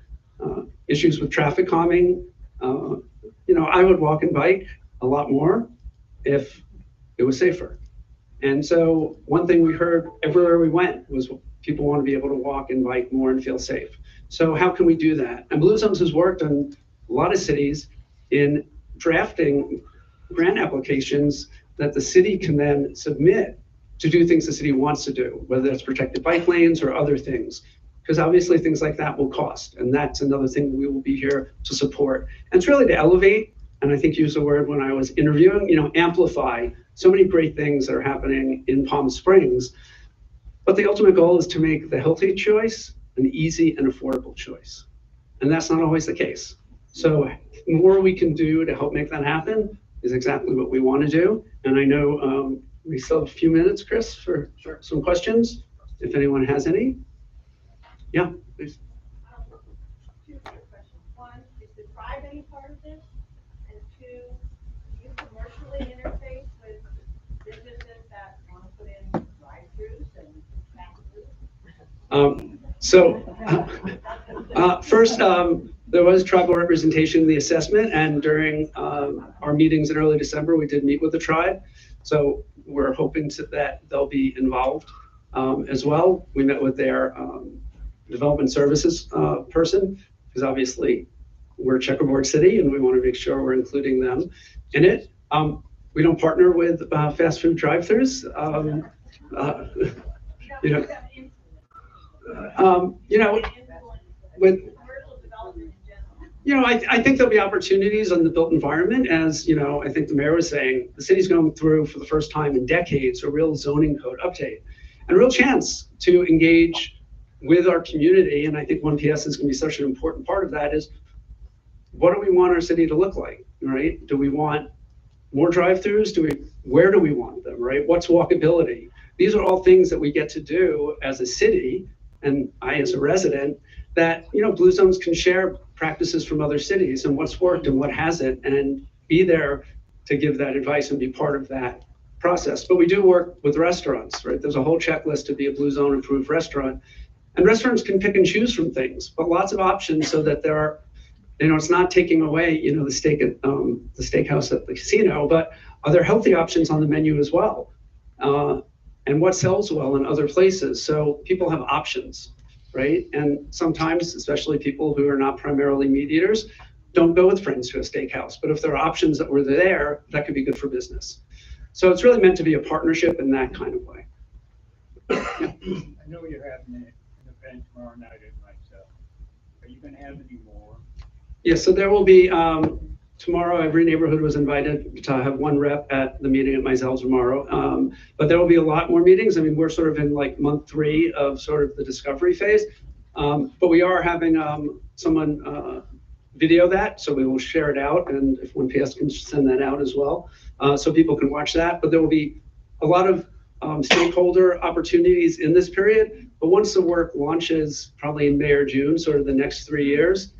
issues with traffic calming. You know, I would walk and bike a lot more if it was safer. And so one thing we heard everywhere we went was people want to be able to walk and bike more and feel safe. So how can we do that? And Blue Zones has worked on a lot of cities in drafting grant applications that the city can then submit to do things the city wants to do, whether it's protected bike lanes or other things. Because obviously things like that will cost. And that's another thing we will be here to support. And it's really to elevate, and I think you used the word when I was interviewing, you know, amplify so many great things that are happening in Palm Springs. But the ultimate goal is to make the healthy choice an easy and affordable choice. And that's not always the case. So the more we can do to help make that happen is exactly what we want to do. And I know we still have a few minutes, Chris, for some questions, if anyone has any. Yeah, please.
Two quick questions. One, is the tribe any part of this? And two, do you commercially interface with businesses that want to put in drive-throughs and packages?
First, there was tribal representation in the assessment, and during our meetings in early December, we did meet with the tribe. So we're hoping that they'll be involved as well. We met with their development services person, because obviously we're Checkerboard City and we want to make sure we're including them in it. We don't partner with fast food drive-throughs. I think there'll be opportunities on the built environment. As you know, I think the mayor was saying, the city's going through for the first time in decades a real zoning code update and a real chance to engage with our community. And I think ONPS is going to be such an important part of that. Is what do we want our city to look like, right? Do we want more drive-throughs? Where do we want them, right? What's walkability? These are all things that we get to do as a city, and I as a resident, that, you know, Blue Zones can share practices from other cities and what's worked and what hasn't, and be there to give that advice and be part of that process. But we do work with restaurants, right? There's a whole checklist to be a Blue Zone approved restaurant. And restaurants can pick and choose from things, but lots of options so that there are, it's not taking away, the steak at the steakhouse at the casino, but are there healthy options on the menu as well? And what sells well in other places? So people have options, right? And sometimes, especially people who are not primarily meat eaters, don't go with friends to a steakhouse. But if there are options that were there, that could be good for business. So it's really meant to be a partnership in that kind of way.
I know you're having an event tomorrow night at myself. Are you gonna have any more?
Yeah, so there will be, tomorrow, every neighborhood was invited to have one rep at the meeting at Mizell tomorrow. But there will be a lot more meetings. I mean, we're sort of in like month 3 of sort of the discovery phase. But we are having someone video that, so we will share it out. And if 1PS can send that out as well, so people can watch that. But there will be a lot of stakeholder opportunities in this period. But once the work launches, probably in May or June, sort of the next 3 years,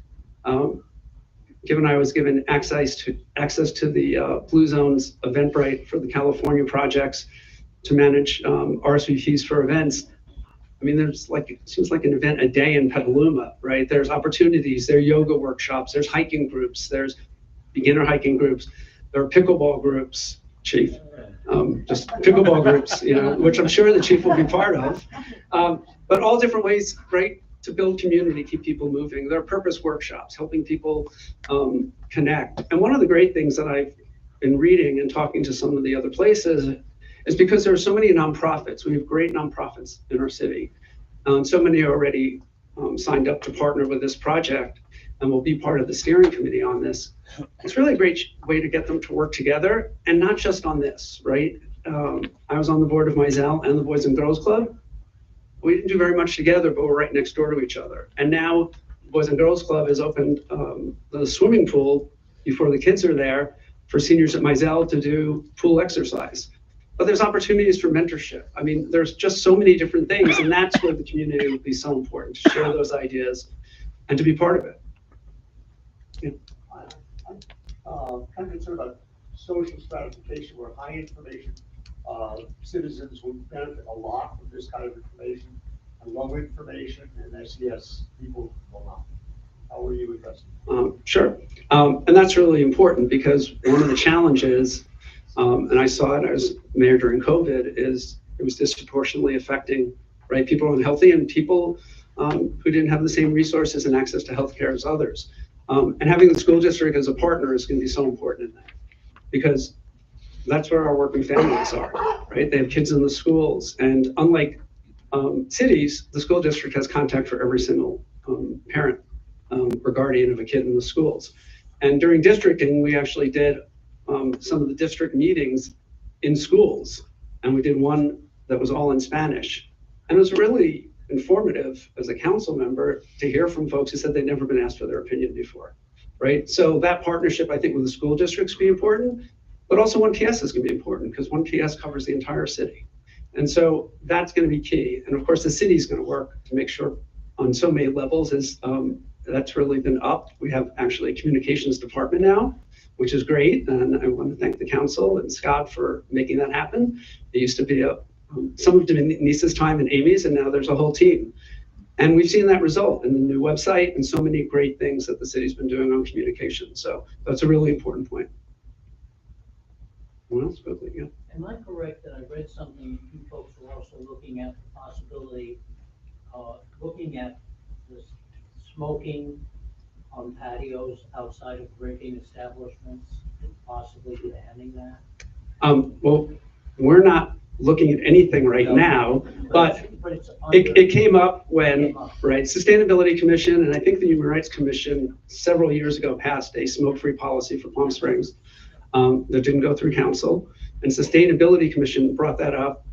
given I was given access to the Blue Zones Eventbrite for the California projects to manage RSVPs for events. I mean, there's it seems like an event a day in Petaluma, right? There's opportunities, there are yoga workshops, there's hiking groups, there's beginner hiking groups, there are pickleball groups, Chief. Just pickleball groups, which I'm sure the chief will be part of. But all different ways, right, to build community, keep people moving. There are purpose workshops, helping people connect. And one of the great things that I've been reading and talking to some of the other places is because there are so many nonprofits. We have great nonprofits in our city. So many are already signed up to partner with this project and will be part of the steering committee on this. It's really a great way to get them to work together, and not just on this, right? I was on the board of Mizell and the Boys and Girls Club. We didn't do very much together, but we're right next door to each other. And now Boys and Girls Club has opened the swimming pool before the kids are there for seniors at Mizell to do pool exercise. But there's opportunities for mentorship. I mean, there's just so many different things, and that's where the community will be so important, to share those ideas and to be part of it. Yeah.
Kind of concerned about social stratification where high information citizens will benefit a lot from this kind of information, and low information and SES people will not. How are you addressing?
Sure. And that's really important, because one of the challenges, and I saw it as mayor during COVID, is it was disproportionately affecting, right, people unhealthy and people who didn't have the same resources and access to healthcare as others. And having the school district as a partner is going to be so important in that, because that's where our working families are, right? They have kids in the schools, and unlike cities, the school district has contact for every single parent or guardian of a kid in the schools. And during districting, we actually did some of the district meetings in schools, and we did one that was all in Spanish. And it was really informative as a council member to hear from folks who said they'd never been asked for their opinion before, right? So that partnership, I think, with the school districts be important, but also 1PS is gonna be important, because 1PS covers the entire city. And so that's gonna be key. And of course, the city's gonna work to make sure on so many levels is that's really been up. We have actually a communications department now, which is great. And I want to thank the council and Scott for making that happen. It used to be some of Denise's time and Amy's, and now there's a whole team. And we've seen that result in the new website and so many great things that the city's been doing on communication. So that's a really important point. What else? Yeah.
Am I correct that I read something, you folks were also looking at the possibility, looking at the smoking on patios outside of drinking establishments and possibly banning that?
Well, we're not looking at anything right now, but it came up when, right, Sustainability Commission, and I think the Human Rights Commission several years ago passed a smoke-free policy for Palm Springs that didn't go through council. And Sustainability Commission brought that up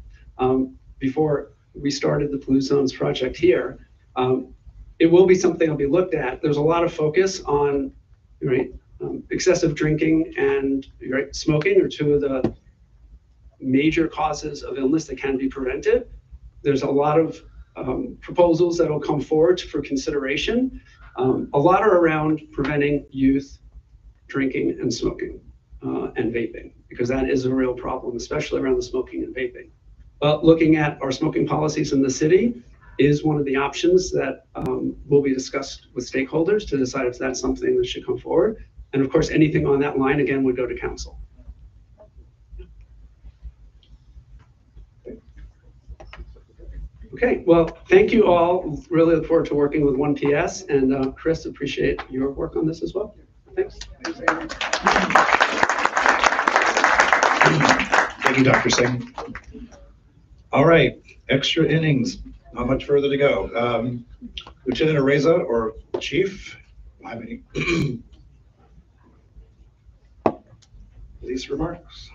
before we started the Blue Zones project here. It will be something that'll be looked at. There's a lot of focus on, right, excessive drinking and smoking are two of the major causes of illness that can be prevented. There's a lot of proposals that will come forward for consideration. A lot are around preventing youth drinking and smoking. and vaping, because that is a real problem, especially around the smoking and vaping. But looking at our smoking policies in the city is one of the options that will be discussed with stakeholders to decide if that's something that should come forward. And of course, anything on that line, again, would go to council. Okay, well, thank you all. Really look forward to working with 1PS, and Chris, appreciate your work on this as well. Thanks.
Thank you, Dr. Singh. All right, extra innings, not much further to go. Lieutenant Areza or Chief, have any police remarks?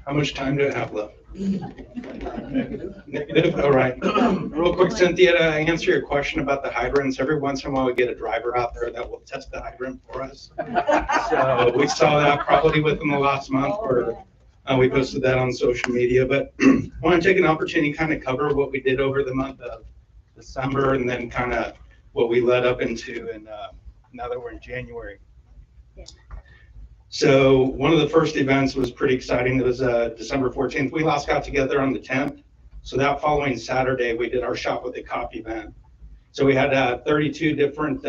How much time do I have left? Negative, all right. Real quick, Cynthia, to answer your question about the hydrants, every once in a while we get a driver out there that will test the hydrant for us. So we saw that probably within the last month, where we posted that on social media, but I want to take an opportunity to kind of cover what we did over the month of December and then kind of what we led up into, and now that we're in January. So one of the first events was pretty exciting. It was December 14th. We last got together on the 10th. So that following Saturday, we did our Shop with a Cop event. So we had 32 different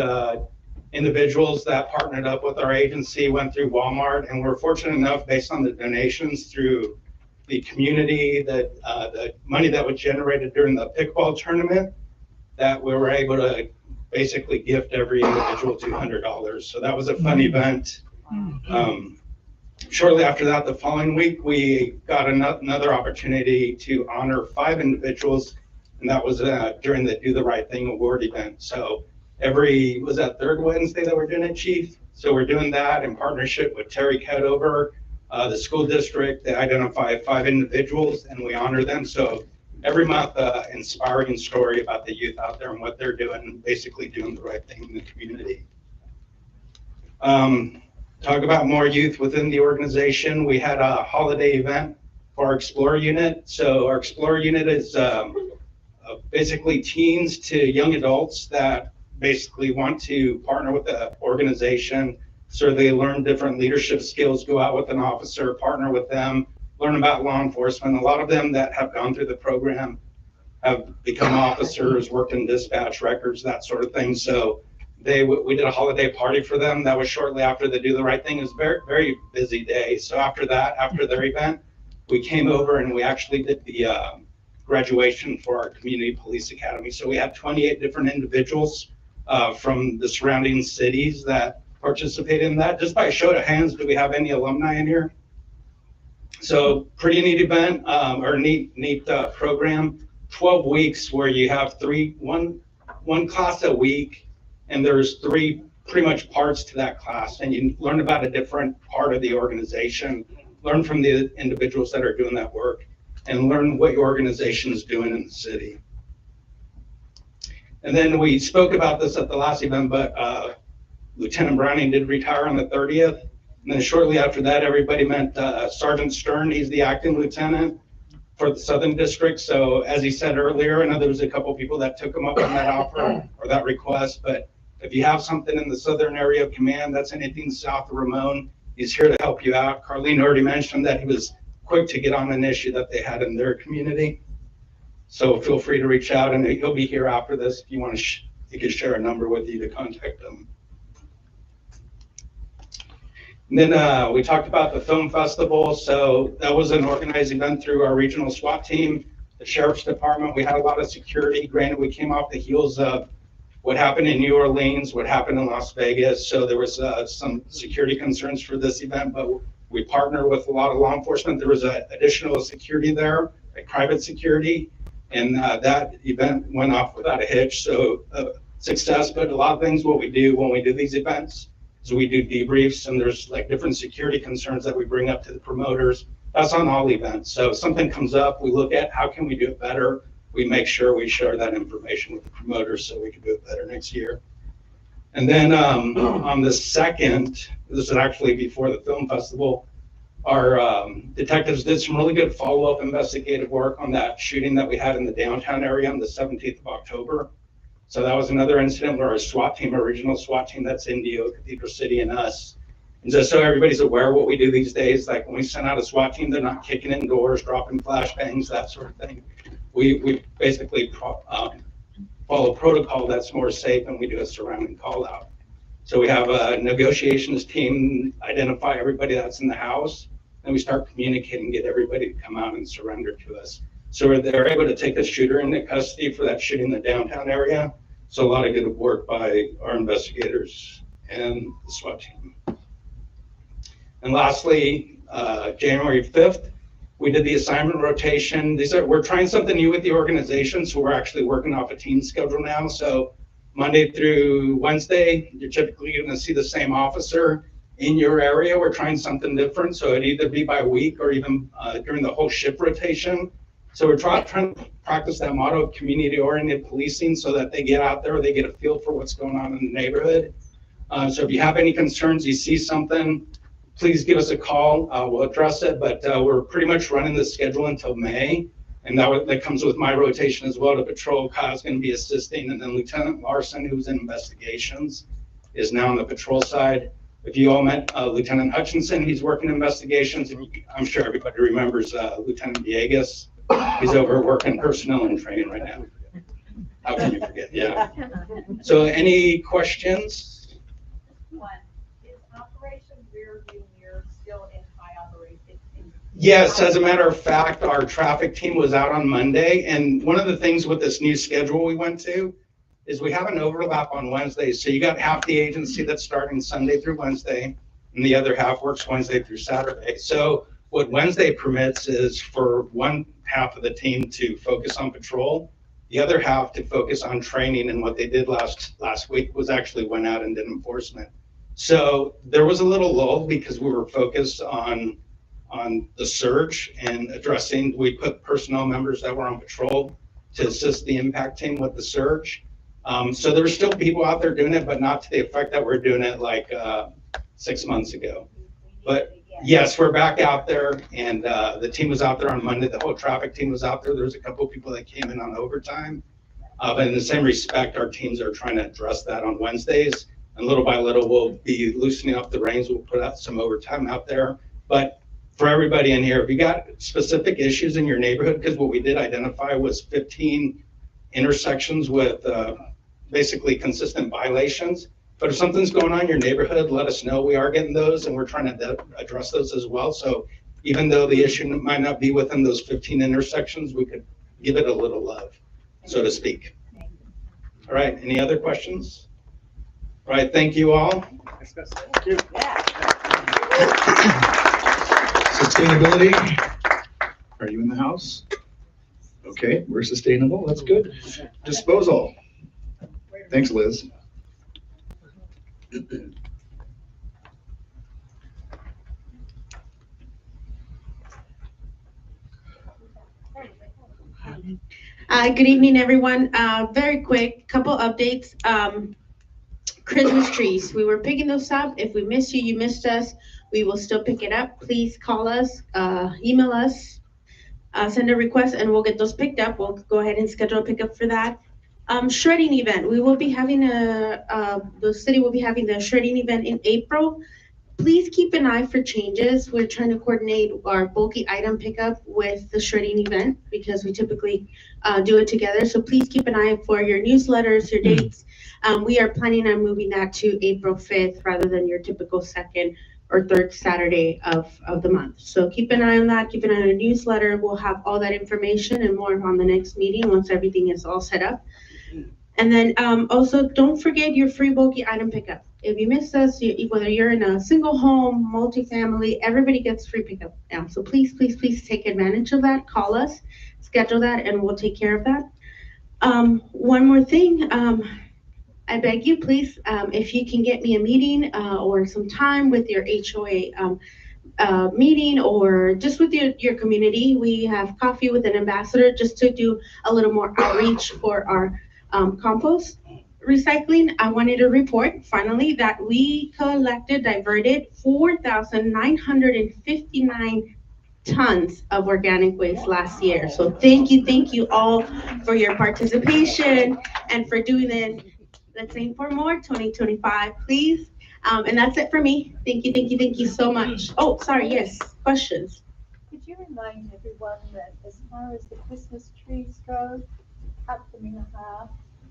individuals that partnered up with our agency, went through Walmart, and we're fortunate enough, based on the donations through the community, that the money that was generated during the pickleball tournament, that we were able to basically gift every individual $200. So that was a fun event. Shortly after that, the following week, we got another opportunity to honor 5 individuals, and that was during the Do the Right Thing award event. So was that third Wednesday that we're doing it, Chief? So we're doing that in partnership with Terry Cadover, the school district. They identify 5 individuals and we honor them. So every month, inspiring story about the youth out there and what they're doing, basically doing the right thing in the community. Talk about more youth within the organization. We had a holiday event for our Explorer unit. So our Explorer unit is basically teens to young adults that basically want to partner with the organization, so they learn different leadership skills, go out with an officer, partner with them, learn about law enforcement. A lot of them that have gone through the program have become officers, worked in dispatch records, that sort of thing. So we did a holiday party for them. That was shortly after the Do the Right Thing. It was a very, very busy day. So after that, after their event, we came over and we actually did the graduation for our community police academy. So we had 28 different individuals from the surrounding cities that participated in that. Just by a show of hands, do we have any alumni in here? So pretty neat event, or neat program. 12 weeks where you have one class a week, and there's 3 pretty much parts to that class, and you learn about a different part of the organization, learn from the individuals that are doing that work, and learn what your organization is doing in the city. And then we spoke about this at the last event, but Lieutenant Browning did retire on the 30th. And then shortly after that, everybody met Sergeant Stern. He's the acting lieutenant for the Southern District. So as he said earlier, I know there was a couple people that took him up on that offer or that request, but if you have something in the Southern area of command, that's anything south of Ramon, he's here to help you out. Carlene already mentioned that he was quick to get on an issue that they had in their community. So feel free to reach out, and he'll be here after this. If you want to, he can share a number with you to contact him. And then we talked about the film festival. So that was an organized event through our regional SWAT team, the Sheriff's Department. We had a lot of security. Granted, we came off the heels of what happened in New Orleans, what happened in Las Vegas. So there was some security concerns for this event, but we partnered with a lot of law enforcement. There was additional security there, like private security, and that event went off without a hitch. So success, but a lot of things what we do when we do these events is we do debriefs, and there's like different security concerns that we bring up to the promoters. That's on all events. So if something comes up, we look at how can we do it better. We make sure we share that information with the promoters so we can do it better next year. And then on the 2nd, this is actually before the film festival, our detectives did some really good follow-up investigative work on that shooting that we had in the downtown area on the 17th of October. So that was another incident where our SWAT team, our regional SWAT team, that's Indio, Cathedral City, and us. And just so everybody's aware of what we do these days, like when we send out a SWAT team, they're not kicking in doors, dropping flashbangs, that sort of thing. We basically follow protocol that's more safe, and we do a surrounding call out. So we have a negotiations team, identify everybody that's in the house, and we start communicating, get everybody to come out and surrender to us. So they're able to take the shooter into custody for that shooting in the downtown area. So a lot of good work by our investigators and the SWAT team. And lastly, January 5th, we did the assignment rotation. We're trying something new with the organization, so we're actually working off a team schedule now. So Monday through Wednesday, you're typically going to see the same officer in your area. We're trying something different, so it'd either be by week or even during the whole shift rotation. So we're trying to practice that motto of community-oriented policing so that they get out there, they get a feel for what's going on in the neighborhood. So if you have any concerns, you see something, please give us a call. We'll address it, but we're pretty much running the schedule until May. And that comes with my rotation as well to patrol. Kyle's going to be assisting, and then Lieutenant Larson, who's in investigations, is now on the patrol side. If you all met Lieutenant Hutchinson, he's working investigations. I'm sure everybody remembers Lieutenant Villegas. He's over working personnel and training right now. How can you forget? Yeah. So any questions?
One, is Operation Rearview Mirror still in high operation?
Yes, as a matter of fact, our traffic team was out on Monday, and one of the things with this new schedule we went to is we have an overlap on Wednesdays. So you got half the agency that's starting Sunday through Wednesday, and the other half works Wednesday through Saturday. So what Wednesday permits is for one half of the team to focus on patrol, the other half to focus on training, and what they did last week was actually went out and did enforcement. So there was a little lull because we were focused on the surge and addressing, we put personnel members that were on patrol to assist the impact team with the surge. So there were still people out there doing it, but not to the effect that we're doing it like 6 months ago. But yes, we're back out there, and the team was out there on Monday. The whole traffic team was out there. There was a couple of people that came in on overtime. But in the same respect, our teams are trying to address that on Wednesdays. And little by little, we'll be loosening up the reins. We'll put out some overtime out there. But for everybody in here, if you got specific issues in your neighborhood, because what we did identify was 15 intersections with basically consistent violations. But if something's going on in your neighborhood, let us know. We are getting those, and we're trying to address those as well. So even though the issue might not be within those 15 intersections, we could give it a little love, so to speak. All right, any other questions? All right, thank you all.
Thank you. Sustainability. Are you in the house? Okay, we're sustainable. That's good. Disposal. Thanks, Liz.
Good evening, everyone. Very quick, couple updates. Christmas trees, we were picking those up. If we missed you, you missed us. We will still pick it up. Please call us, email us, send a request, and we'll get those picked up. We'll go ahead and schedule a pickup for that. Shredding event. We will be having the city will be having the shredding event in April. Please keep an eye for changes. We're trying to coordinate our bulky item pickup with the shredding event because we typically do it together. So please keep an eye for your newsletters, your dates. We are planning on moving that to April 5th rather than your typical second or third Saturday of the month. So keep an eye on that. Keep an eye on our newsletter. We'll have all that information and more on the next meeting once everything is all set up. And then also don't forget your free bulky item pickup. If you missed us, whether you're in a single home, multifamily, everybody gets free pickup now. So please, please, please take advantage of that. Call us, schedule that, and we'll take care of that. One more thing, I beg you, please, if you can get me a meeting or some time with your HOA meeting or just with your community. We have coffee with an ambassador just to do a little more outreach for our compost recycling. I wanted to report finally that we diverted 4,959 tons of organic waste last year. So thank you all for your participation and for doing this. Let's aim for more 2025, please. And that's it for me. Thank you so much. Oh, sorry, yes, questions.
Could you remind everyone that as far as the Christmas trees go, cut them in half?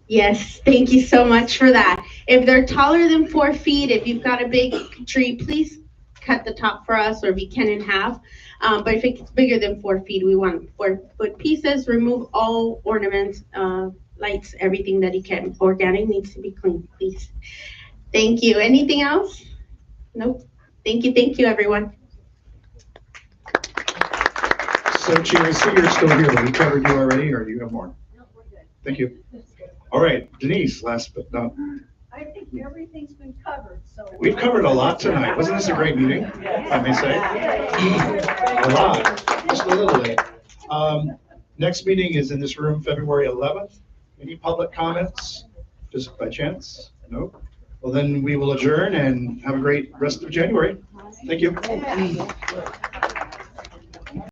Yes, thank you so much for that. If they're taller than 4 feet, if you've got a big tree, please cut the top for us, or if you can in half. But if it's bigger than 4 feet, we want 4-foot pieces. Remove all ornaments, lights, everything that you can. Organic needs to be clean, please. Thank you. Anything else? Nope. Thank you, everyone.
So, Chi, I see you're still here. We covered you already, or do you have more?
No, we're good.
Thank you. All right, Denise, last but not.
I think everything's been covered, so.
We've covered a lot tonight. Wasn't this a great meeting, if I may say? A lot, just a little bit. Next meeting is in this room, February 11th. Any public comments, just by chance? Nope. Well, then we will adjourn and have a great rest of January. Thank you.